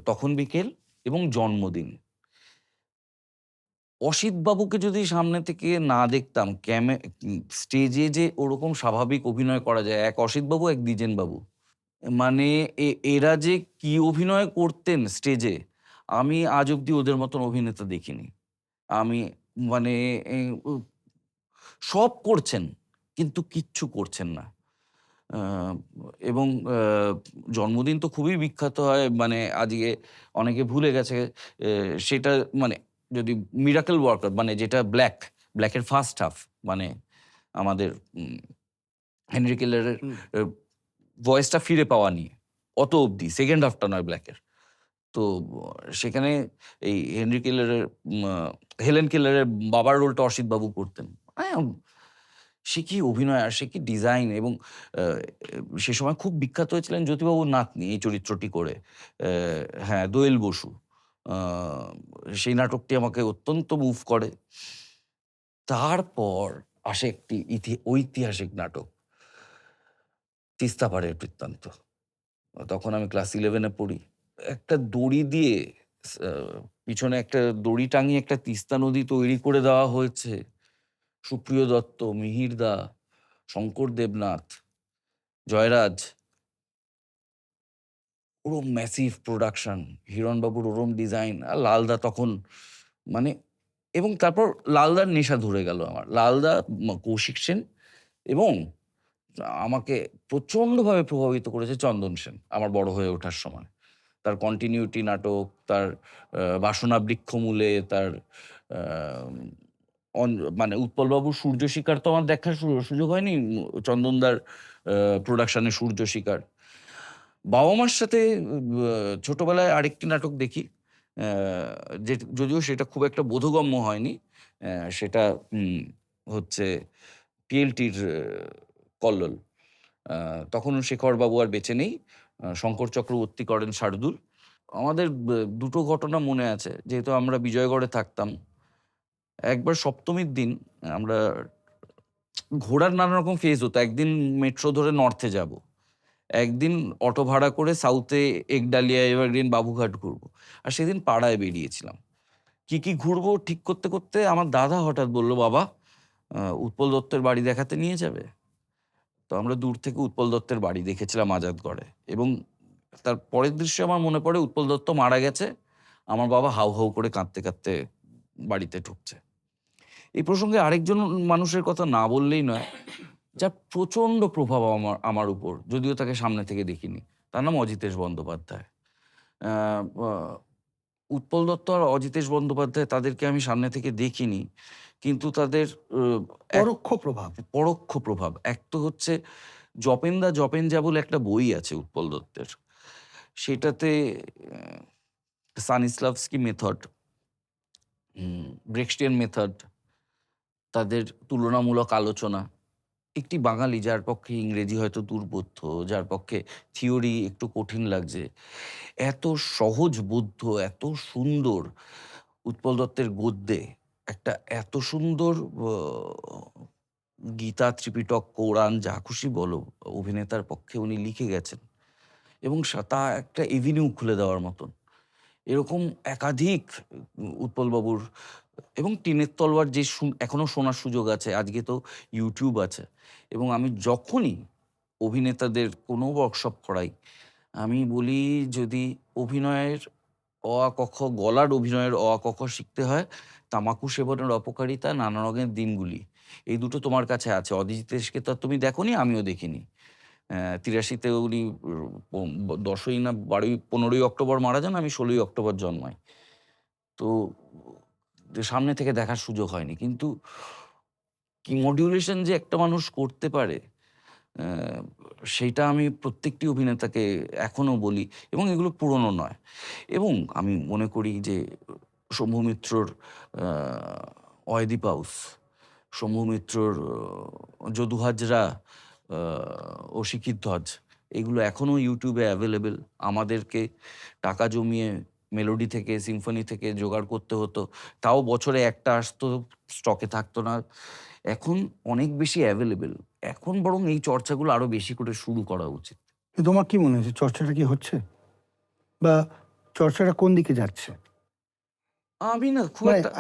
তখন বিকেল এবং জন্মদিন। অসিতবাবুকে যদি সামনে থেকে না দেখতাম, স্টেজে যে ওরকম স্বাভাবিক অভিনয় করা যায়, এক অসিতবাবু, এক দ্বিজেনবাবু। মানে এরা যে কি অভিনয় করতেন স্টেজে, আমি আজ অব্দি ওদের মতন অভিনেতা দেখিনি। আমি মানে এ উ সব করছেন, কিন্তু কিচ্ছু করছেন না। আহ, এবং জন্মদিন তো খুবই বিখ্যাত হয়, মানে আজকে অনেকে ভুলে গেছে। সেটা মানে যদি মিরাকেল ওয়ার্কার, মানে যেটা ব্ল্যাকের ফার্স্ট হাফ, মানে আমাদের হেনরি কেলারের হুম। ভয়েসটা ফিরে পাওয়া নিয়ে, অত অবধি, সেকেন্ড হাফটা নয় ব্ল্যাকের। তো সেখানে এই হেনরি কেলারের হেলেন কেলারের বাবার রোলটা অসিত বাবু করতেন। হ্যাঁ, সে কি অভিনয় আর সে কি ডিজাইন! এবং আহ, সে সময় খুব বিখ্যাত হয়েছিলেন জ্যোতিবাবুর নাতনি এই চরিত্রটি করে। হ্যাঁ, দোয়েল বসু। আহ, সেই নাটকটি আমাকে অত্যন্ত মুভ করে। তারপর আসে একটি ঐতিহাসিক নাটক, তিস্তা পাড়ের বৃত্তান্ত। তখন আমি ক্লাস 11-এ পড়ি। একটা দড়ি দিয়ে পিছনে একটা দড়ি টাঙিয়ে একটা তিস্তা নদী তৈরি করে দেওয়া হয়েছে। সুপ্রিয় দত্ত, মিহির দা, শঙ্কর দেবনাথ, জয়রাজ, ওরম ম্যাসিভ প্রোডাকশন, হিরণবাবুর ওরম ডিজাইন, আর লালদা তখন মানে, এবং তারপর লালদার নেশা ধরে গেল আমার। লালদা, কৌশিক সেন, এবং আমাকে প্রচণ্ডভাবে প্রভাবিত করেছে চন্দন সেন আমার বড় হয়ে ওঠার সময়। তার কন্টিনিউটি নাটক, তার বাসনা বৃক্ষমূলে, তার আহ, মানে উৎপলবাবুর সূর্য শিকার তো আমার দেখার সুযোগ হয়নি, চন্দনদার প্রোডাকশনে সূর্য শিকার। বাবা মার সাথে ছোটবেলায় আরেকটি নাটক দেখি, যে যদিও সেটা খুব একটা বোধগম্য হয়নি। সেটা হচ্ছে পিএলটির কল্লোল। তখন শেখর বাবু আর বেঁচে নেই, শঙ্কর চক্রবর্তী করেন শার্দুল। আমাদের দুটো ঘটনা মনে আছে, যেহেতু আমরা বিজয়গড়ে থাকতাম। একবার সপ্তমীর দিন আমরা ঘোরার নানা রকম ফেজ হতো। একদিন মেট্রো ধরে নর্থে যাব, একদিন অটো ভাড়া করে সাউথে একডালিয়া, এভারগ্রিন, বাবুঘাট ঘুরবো। আর সেদিন পাড়ায় বেরিয়েছিলাম। কি ঘুরবো ঠিক করতে করতে আমার দাদা হঠাৎ বলল, বাবা, উৎপল দত্তের বাড়ি দেখাতে নিয়ে যাবে? তো আমরা দূর থেকে উৎপল দত্তের বাড়ি দেখেছিলাম আজাদগড়ে। এবং তার পরের দৃশ্য আমার মনে পড়ে, উৎপল দত্ত মারা গেছে, আমার বাবা হাউ হাউ করে কাঁদতে কাঁদতে বাড়িতে ঢুকছে। এই প্রসঙ্গে আরেকজন মানুষের কথা না বললেই নয়, যার প্রচন্ড প্রভাব আমার আমার উপর, যদিও তাকে সামনে থেকে দেখিনি। তার নাম অজিতেশ বন্দ্যোপাধ্যায়। আহ, আহ, উৎপল দত্ত আর অজিতেশ বন্দ্যোপাধ্যায়, তাদেরকে আমি সামনে থেকে দেখিনি, কিন্তু তাদের পরোক্ষ প্রভাব। পরোক্ষ প্রভাব। এক তো হচ্ছে জপেনদা জপেনজা বলে একটা বই আছে উৎপল দত্তের। সেটাতে সানিস্লাভস্কি মেথড, ব্রেক্সটিয়ান মেথড, তাদের তুলনামূলক আলোচনা। একটি বাঙালি যার পক্ষে ইংরেজি হয়তো দুর্বোধ্য, যার পক্ষে থিওরি একটু কঠিন লাগছে, এত সহজবোধ্য, এত সুন্দর উৎপল দত্তের গদ্যে একটা এত সুন্দর গীতা, ত্রিপিটক, কোরআন, যা খুশি বলো, অভিনেতার পক্ষে উনি লিখে গেছেন। এবং তা একটা এভিনিউ খুলে দেওয়ার মতন। এরকম একাধিক উৎপলবাবুর, এবং টিনের তলোয়ার যে এখনো শোনার সুযোগ আছে, আজকে তো ইউটিউব আছে। এবং আমি যখনই অভিনেতাদের কোনো ওয়ার্কশপ করাই, আমি বলি, যদি অভিনয়ের অ আ ক খ, গলার অভিনয়ের অ আ ক খ শিখতে হয়, তামাকু সেবনের অপকারিতা, নানা রঙের দিনগুলি, এই দুটো তোমার কাছে আছে। অজিতেশকে তো আর তুমি দেখোনি, আমিও দেখিনি। ৮৩-তে উনি ১০ই না ১২ই ১৫ই অক্টোবর মারা যান, আমি ১৬ই অক্টোবর জন্মাই। তো সামনে থেকে দেখার সুযোগ হয়নি, কিন্তু কি মডিউলেশন যে একটা মানুষ করতে পারে, আহ, সেইটা আমি প্রত্যেকটি অভিনেতাকে এখনো বলি। এবং এগুলো পুরনো নয়। এবং আমি মনে করি যে শম্ভু মিত্রর অয়দীপ হাউস, শম্ভু মিত্রর যদু হাজরা, ও শিখির ধ্বজ, এগুলো এখনো ইউটিউবে অ্যাভেলেবেল। আমাদেরকে টাকা জমিয়ে মেলোডি থেকে, সিম্ফনি থেকে জোগাড় করতে হতো, তাও বছরে একটা আসতো, স্টকে থাকতো না। এখন অনেক বেশি অ্যাভেলেবেল। এখন বরং এই চর্চাগুলো আরো বেশি করে শুরু করা উচিত। তোমার কি মনে হচ্ছে চর্চাটা কি হচ্ছে, বা চর্চাটা কোন দিকে যাচ্ছে? আমি না খুব মানে একটা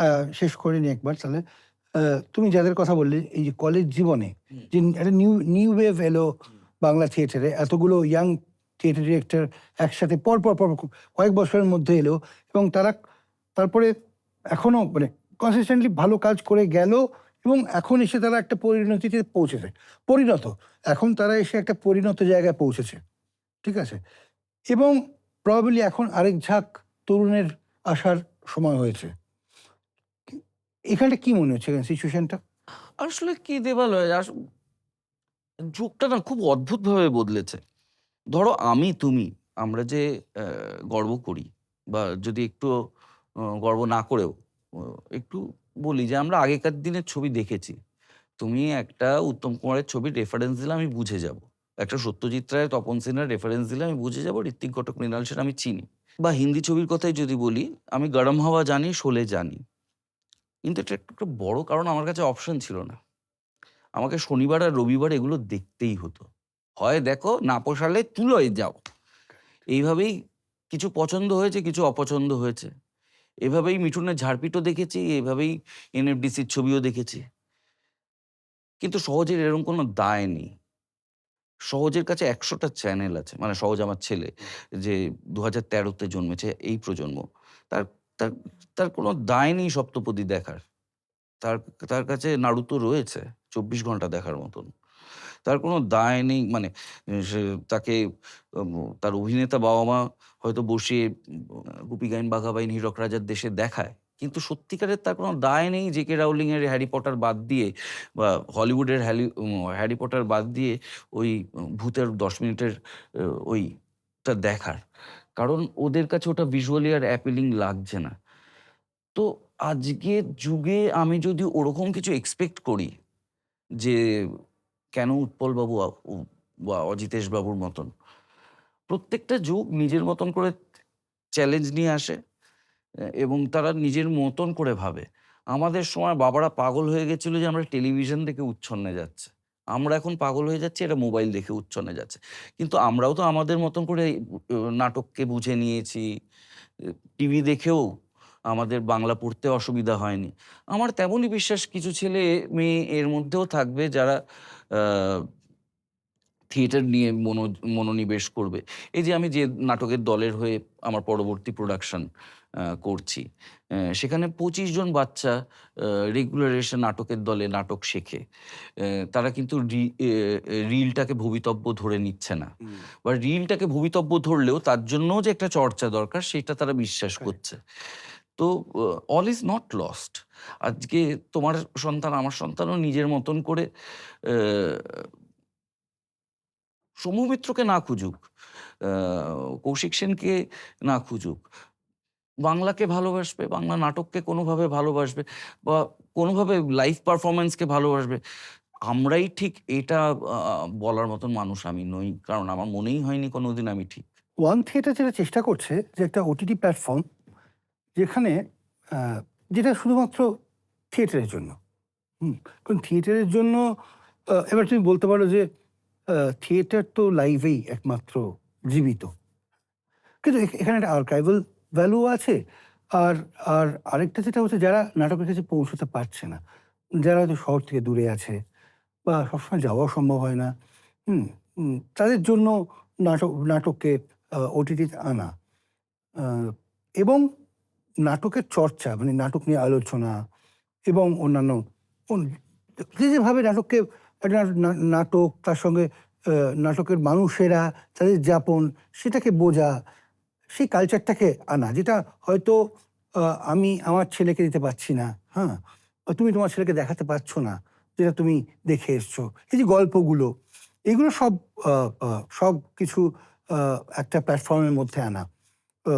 শেষ করে নি একবার তাহলে। তুমি যাদের কথা বললে এই যে কলেজ জীবনে, হুম, যে একটা নিউ নিউ ওয়েভ এলো হুম, বাংলা থিয়েটারে, এতগুলো ইয়াং থিয়েটার ডিরেক্টর একসাথে পর পর পর কয়েক বছরের মধ্যে এলো, এবং তারা তারপরে এখনো মানে কনসিস্টেন্টলি ভালো কাজ করে গেল, এবং এখন এসে তারা একটা পরিণতিতে পৌঁছেছে। পরিণত। এখন তারা এসে একটা পরিণত জায়গায় পৌঁছেছে। ঠিক আছে? এবং প্রবাবলি এখন আরেক ঝাঁক তরুণের আসার সময় হয়েছে। কি এখানটা কি মনে হচ্ছে সিচুয়েশনটা? আসলে কি দেবালয় যুগটা না খুব অদ্ভুতভাবে বদলেছে। ধরো আমি, তুমি, আমরা যে গর্ব করি বা যদি একটু গর্ব না করেও অ একটু বলি যে আমরা আগেকার দিনের ছবি দেখেছি। তুমি একটা উত্তম কুমারের ছবির রেফারেন্স দিলে আমি বুঝে যাব। একটা সত্যজিৎ রায়, তপন সেনের রেফারেন্স দিলে আমি বুঝে যাব। ঋত্বিক ঘটক, মৃণাল সেন আমি চিনি। বা হিন্দি ছবির কথাই যদি বলি, আমি 'গরম হাওয়া' জানি, 'শোলে' জানি। কিন্তু এটা একটা বড় কারণ আমার কাছে অপশন ছিল না। আমাকে শনিবার আর রবিবার এগুলো দেখতেই হতো। হয় দেখো, না পোষালে চুলোয় যাও। এইভাবেই কিছু পছন্দ হয়েছে, কিছু অপছন্দ হয়েছে। এভাবেই মিঠুনের ঝাড়পিটও দেখেছি, এভাবেই এনএফডিসির ছবিও দেখেছি। কিন্তু সহজের এরকম কোনো দায় নেই। সহজের কাছে ১০০ টা চ্যানেল আছে। মানে সহজ আমার ছেলে যে ২০১৩ তে জন্মেছে, এই প্রজন্ম। তার তার তার কোনো দায় নেই সপ্তপদী দেখার। তার তার কাছে নারুতো রয়েছে ২৪ ঘন্টা দেখার মতন। তার কোনো দায় নেই, মানে সে তাকে আম তার অভিনেতা বাবা-মা হয়তো বসিয়ে 'গুপি গাইন বাঘা বাইন হীরক রাজার দেশে' দেখায়। কিন্তু সত্যিকারের তার কোনো দায় নেই জে.কে রাউলিং এর 'হ্যারি পটার' বাদ দিয়ে বা হলিউডের 'হ্যারি পটার' বাদ দিয়ে ওই ভূতের ১০ মিনিটের ওইটা দেখার। কারণ ওদের কাছে ওটা ভিজুয়ালি আর অ্যাপিলিং লাগছে না। তো আজকের যুগে আমি যদি ওরকম কিছু এক্সপেক্ট করি যে কেন উৎপলবাবু বা অজিতেশ বাবুর মতন প্রত্যেকটা যুগ নিজের মতন করে চ্যালেঞ্জ নিয়ে আসে এবং তারা নিজের মতন করে ভাবে। আমাদের সময় বাবারা পাগল হয়ে গেছিল যে আমরা টেলিভিশন দেখে উচ্ছন্নে যাচ্ছে। আমরা এখন পাগল হয়ে যাচ্ছি এরা মোবাইল দেখে উচ্ছন্নে যাচ্ছে। কিন্তু আমরাও তো আমাদের মতন করে নাটককে বুঝে নিয়েছি। টিভি দেখেও আমাদের বাংলা পড়তে অসুবিধা হয়নি। আমার তেমনই বিশ্বাস কিছু ছেলে মেয়ে এর মধ্যেও থাকবে যারা আ থিয়েটার নিয়ে মনোনিবেশ করবে। এই যে আমি যে নাটকের দলের হয়ে আমার পরবর্তী প্রোডাকশন করছি। সেখানে ২৫ জন বাচ্চা রেগুলার এসে নাটকের দলে নাটক শেখে। তারা কিন্তু রিলটাকে ভবিতব্য ধরে নিচ্ছে না। হুম। বা রিলটাকে ভবিতব্য ধরলেও তার জন্যও যে একটা চর্চা দরকার সেটা তারা বিশ্বাস কারেক্ট। করছে। তো অল ইজ নট লস্ট। আজকে তোমার সন্তান, আমার সন্তানও নিজের মতন করে অ্যা সৌম্য মিত্রকে না খুঁজুক, আ কৌশিক সেনকে না খুঁজুক। বাংলাকে ভালোবাসবে, বাংলা নাটককে কোনোভাবে ভালোবাসবে বা কোনোভাবে লাইভ পারফরম্যান্সকে ভালোবাসবে। আমরাই ঠিক এটা আ বলার মতন মানুষ আমি নই। কারণ আমার মনেই হয়নি কোনোদিন আমি ঠিক। ওয়ান থিয়েটার যেটা চেষ্টা করছে যে একটা ওটিটি প্ল্যাটফর্ম যেখানে আ যেটা শুধুমাত্র থিয়েটারের জন্য। হুম? কারণ থিয়েটারের জন্য এবার তুমি বলতে পারো যে আ থিয়েটার তো লাইভেই একমাত্র জীবিত। কিন্তু এখানে একটা আর্কাইভাল ভ্যালু আছে। আর আর আরেকটা যেটা হচ্ছে যারা নাটকের কাছে পৌঁছতে পারছে না, যারা হয়তো শহর থেকে দূরে আছে বা সবসময় যাওয়াও সম্ভব হয় না, হুম? তাদের জন্য নাটককে ওটিটিতে আনা আ এবং নাটকের চর্চা মানে নাটক নিয়ে আলোচনা এবং অন্যান্য অন যেভাবে নাটককে একটা নাটক তার সঙ্গে আ নাটকের মানুষেরা তাদের যাপন সেটাকে বোঝা, সেই কালচারটাকে আনা যেটা হয়তো আ আমি আমার ছেলেকে দিতে পারছি না, হ্যাঁ? বা তুমি তোমার ছেলেকে দেখাতে পারছো না, যেটা তুমি দেখে এসছো। এই যে গল্পগুলো, এগুলো সব আ আ সবকিছু আ একটা প্ল্যাটফর্মের মধ্যে আনা। আ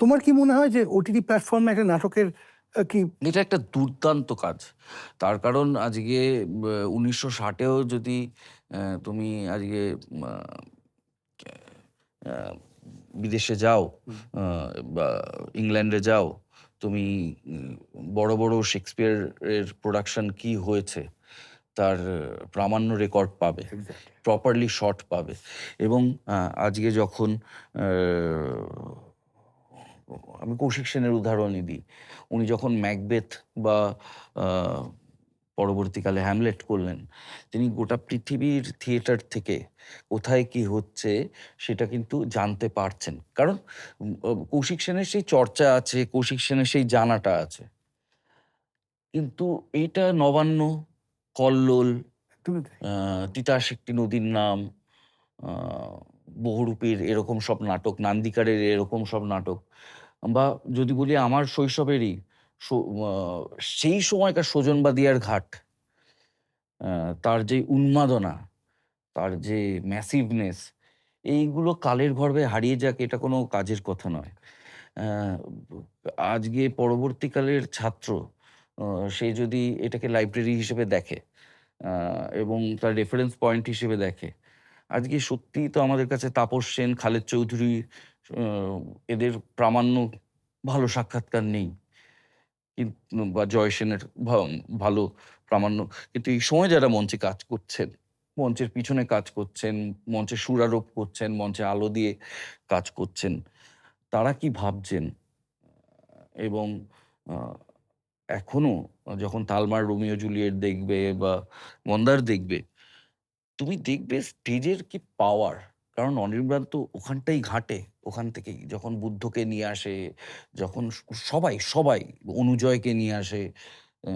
তোমার কি মনে হয় যে ওটিটি প্ল্যাটফর্মে একটা নাটকের কি এটা একটা দুর্দান্ত কাজ। তার কারণ আজকে ১৯৬০ এও যদি তুমি আজকে আ আ বিদেশে যাও, হুম। আ বা ইংল্যান্ডে যাও, তুমি উম বড়, বড় শেক্সপিয়ার এর প্রোডাকশন কি হয়েছে তার প্রামাণ্য রেকর্ড পাবে। এক্সাক্টলি। প্রপারলি শট পাবে এবং আ আজকে যখন আ আমি কৌশিক সেনের উদাহরণই দিই। উনি যখন 'ম্যাকবেথ' বা আ পরবর্তীকালে 'হ্যামলেট' করলেন, তিনি গোটা পৃথিবীর থিয়েটার থেকে কোথায় কি হচ্ছে সেটা কিন্তু জানতে পারছেন। কারণ কৌশিক সেনের সেই চর্চা আছে, কৌশিক সেনের সেই জানাটা আছে। কিন্তু এটা নবান্ন, কল্লোল, একদমই তাই। তিতাস একটি নদীর নাম, আ বহুরূপীর এরকম সব নাটক, নান্দিকারের এরকম সব নাটক, বা যদি বলি আমার শৈশবেরই সো আ সেই সময়কার সুজন বাদিয়ার ঘাট, আ তার যে উন্মাদনা, তার যে ম্যাসিভনেস, এইগুলো কালের গর্ভে হারিয়ে যাক এটা কোনো কাজের কথা নয়। আ আজকে পরবর্তীকালের ছাত্র আ সে যদি এটাকে লাইব্রেরি হিসেবে দেখে আ এবং তার রেফারেন্স পয়েন্ট হিসেবে দেখে, আজকে সত্যিই তো আমাদের কাছে তাপস সেন, খালেদ চৌধুরী, আ এদের প্রামাণ্য ভালো সাক্ষাৎকার নেই। বা জয় সেনের ভালো প্রামাণ্য। কিন্তু এই সময় যারা মঞ্চে কাজ করছেন, মঞ্চের পিছনে কাজ করছেন, মঞ্চে সুরারোপ করছেন, মঞ্চে আলো দিয়ে কাজ করছেন, তারা কি ভাবছেন? এবং আ এখনো যখন তালমার রোমিও জুলিয়েট দেখবে বা মন্দার দেখবে, তুমি দেখবে স্টেজের কি পাওয়ার। কারণ অনির্বাণ তো ওখানটাই ঘাঁটে। ওখান থেকেই যখন বুদ্ধকে নিয়ে আসে, যখন সবাই অনুজয়কে নিয়ে আসে। অ্যা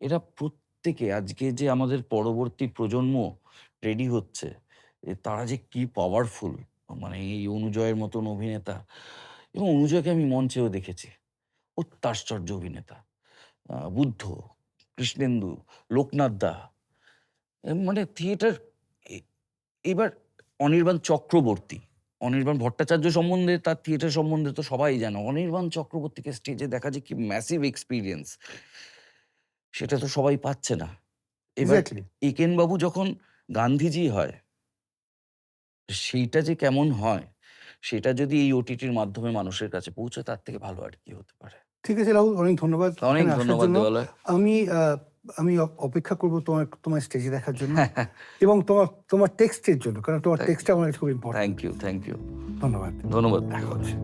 এরা প্রত্যেকে আজকে যে আমাদের পরবর্তী প্রজন্ম রেডি হচ্ছে, তারা যে কি পাওয়ারফুল! মানে এই অনুজয়ের মতন অভিনেতা, এবং অনুজয়কে আমি মঞ্চেও দেখেছি। অত্যাশ্চর্য অভিনেতা। বুদ্ধ, কৃষ্ণেন্দু, লোকনাথ দা, মানে থিয়েটার। এ এবার অনির্বাণ চক্রবর্তী, অনির্বাণ ভট্টাচার্য সম্বন্ধে, তার থিয়েটার সম্বন্ধে তো সবাই জানে। অনির্বাণ চক্রবর্তীকে স্টেজে দেখা যে কি ম্যাসিভ এক্সপেরিয়েন্স, সেটা তো সবাই পাচ্ছে না। এবার এক্সাক্টলি। একেনবাবু যখন গান্ধীজি হয়, সেইটা যে কেমন হয়, সেটা যদি এই ওটিটির মাধ্যমে মানুষের কাছে পৌঁছায়, তার থেকে ভালো আর কি হতে পারে। ঠিক আছে রাহুল, অনেক ধন্যবাদ অনেক এখানে আসার ধন্যবাদ জন্য। দেবালয়। আমি আমি অপেক্ষা করব তোমার স্টেজে দেখার জন্য এবং তোমার টেক্সটের জন্য, কারণ তোমার টেক্সটটা আমার কাছে খুব important. Thank you, thank you. ধন্যবাদ। ধন্যবাদ। দেখা হচ্ছে।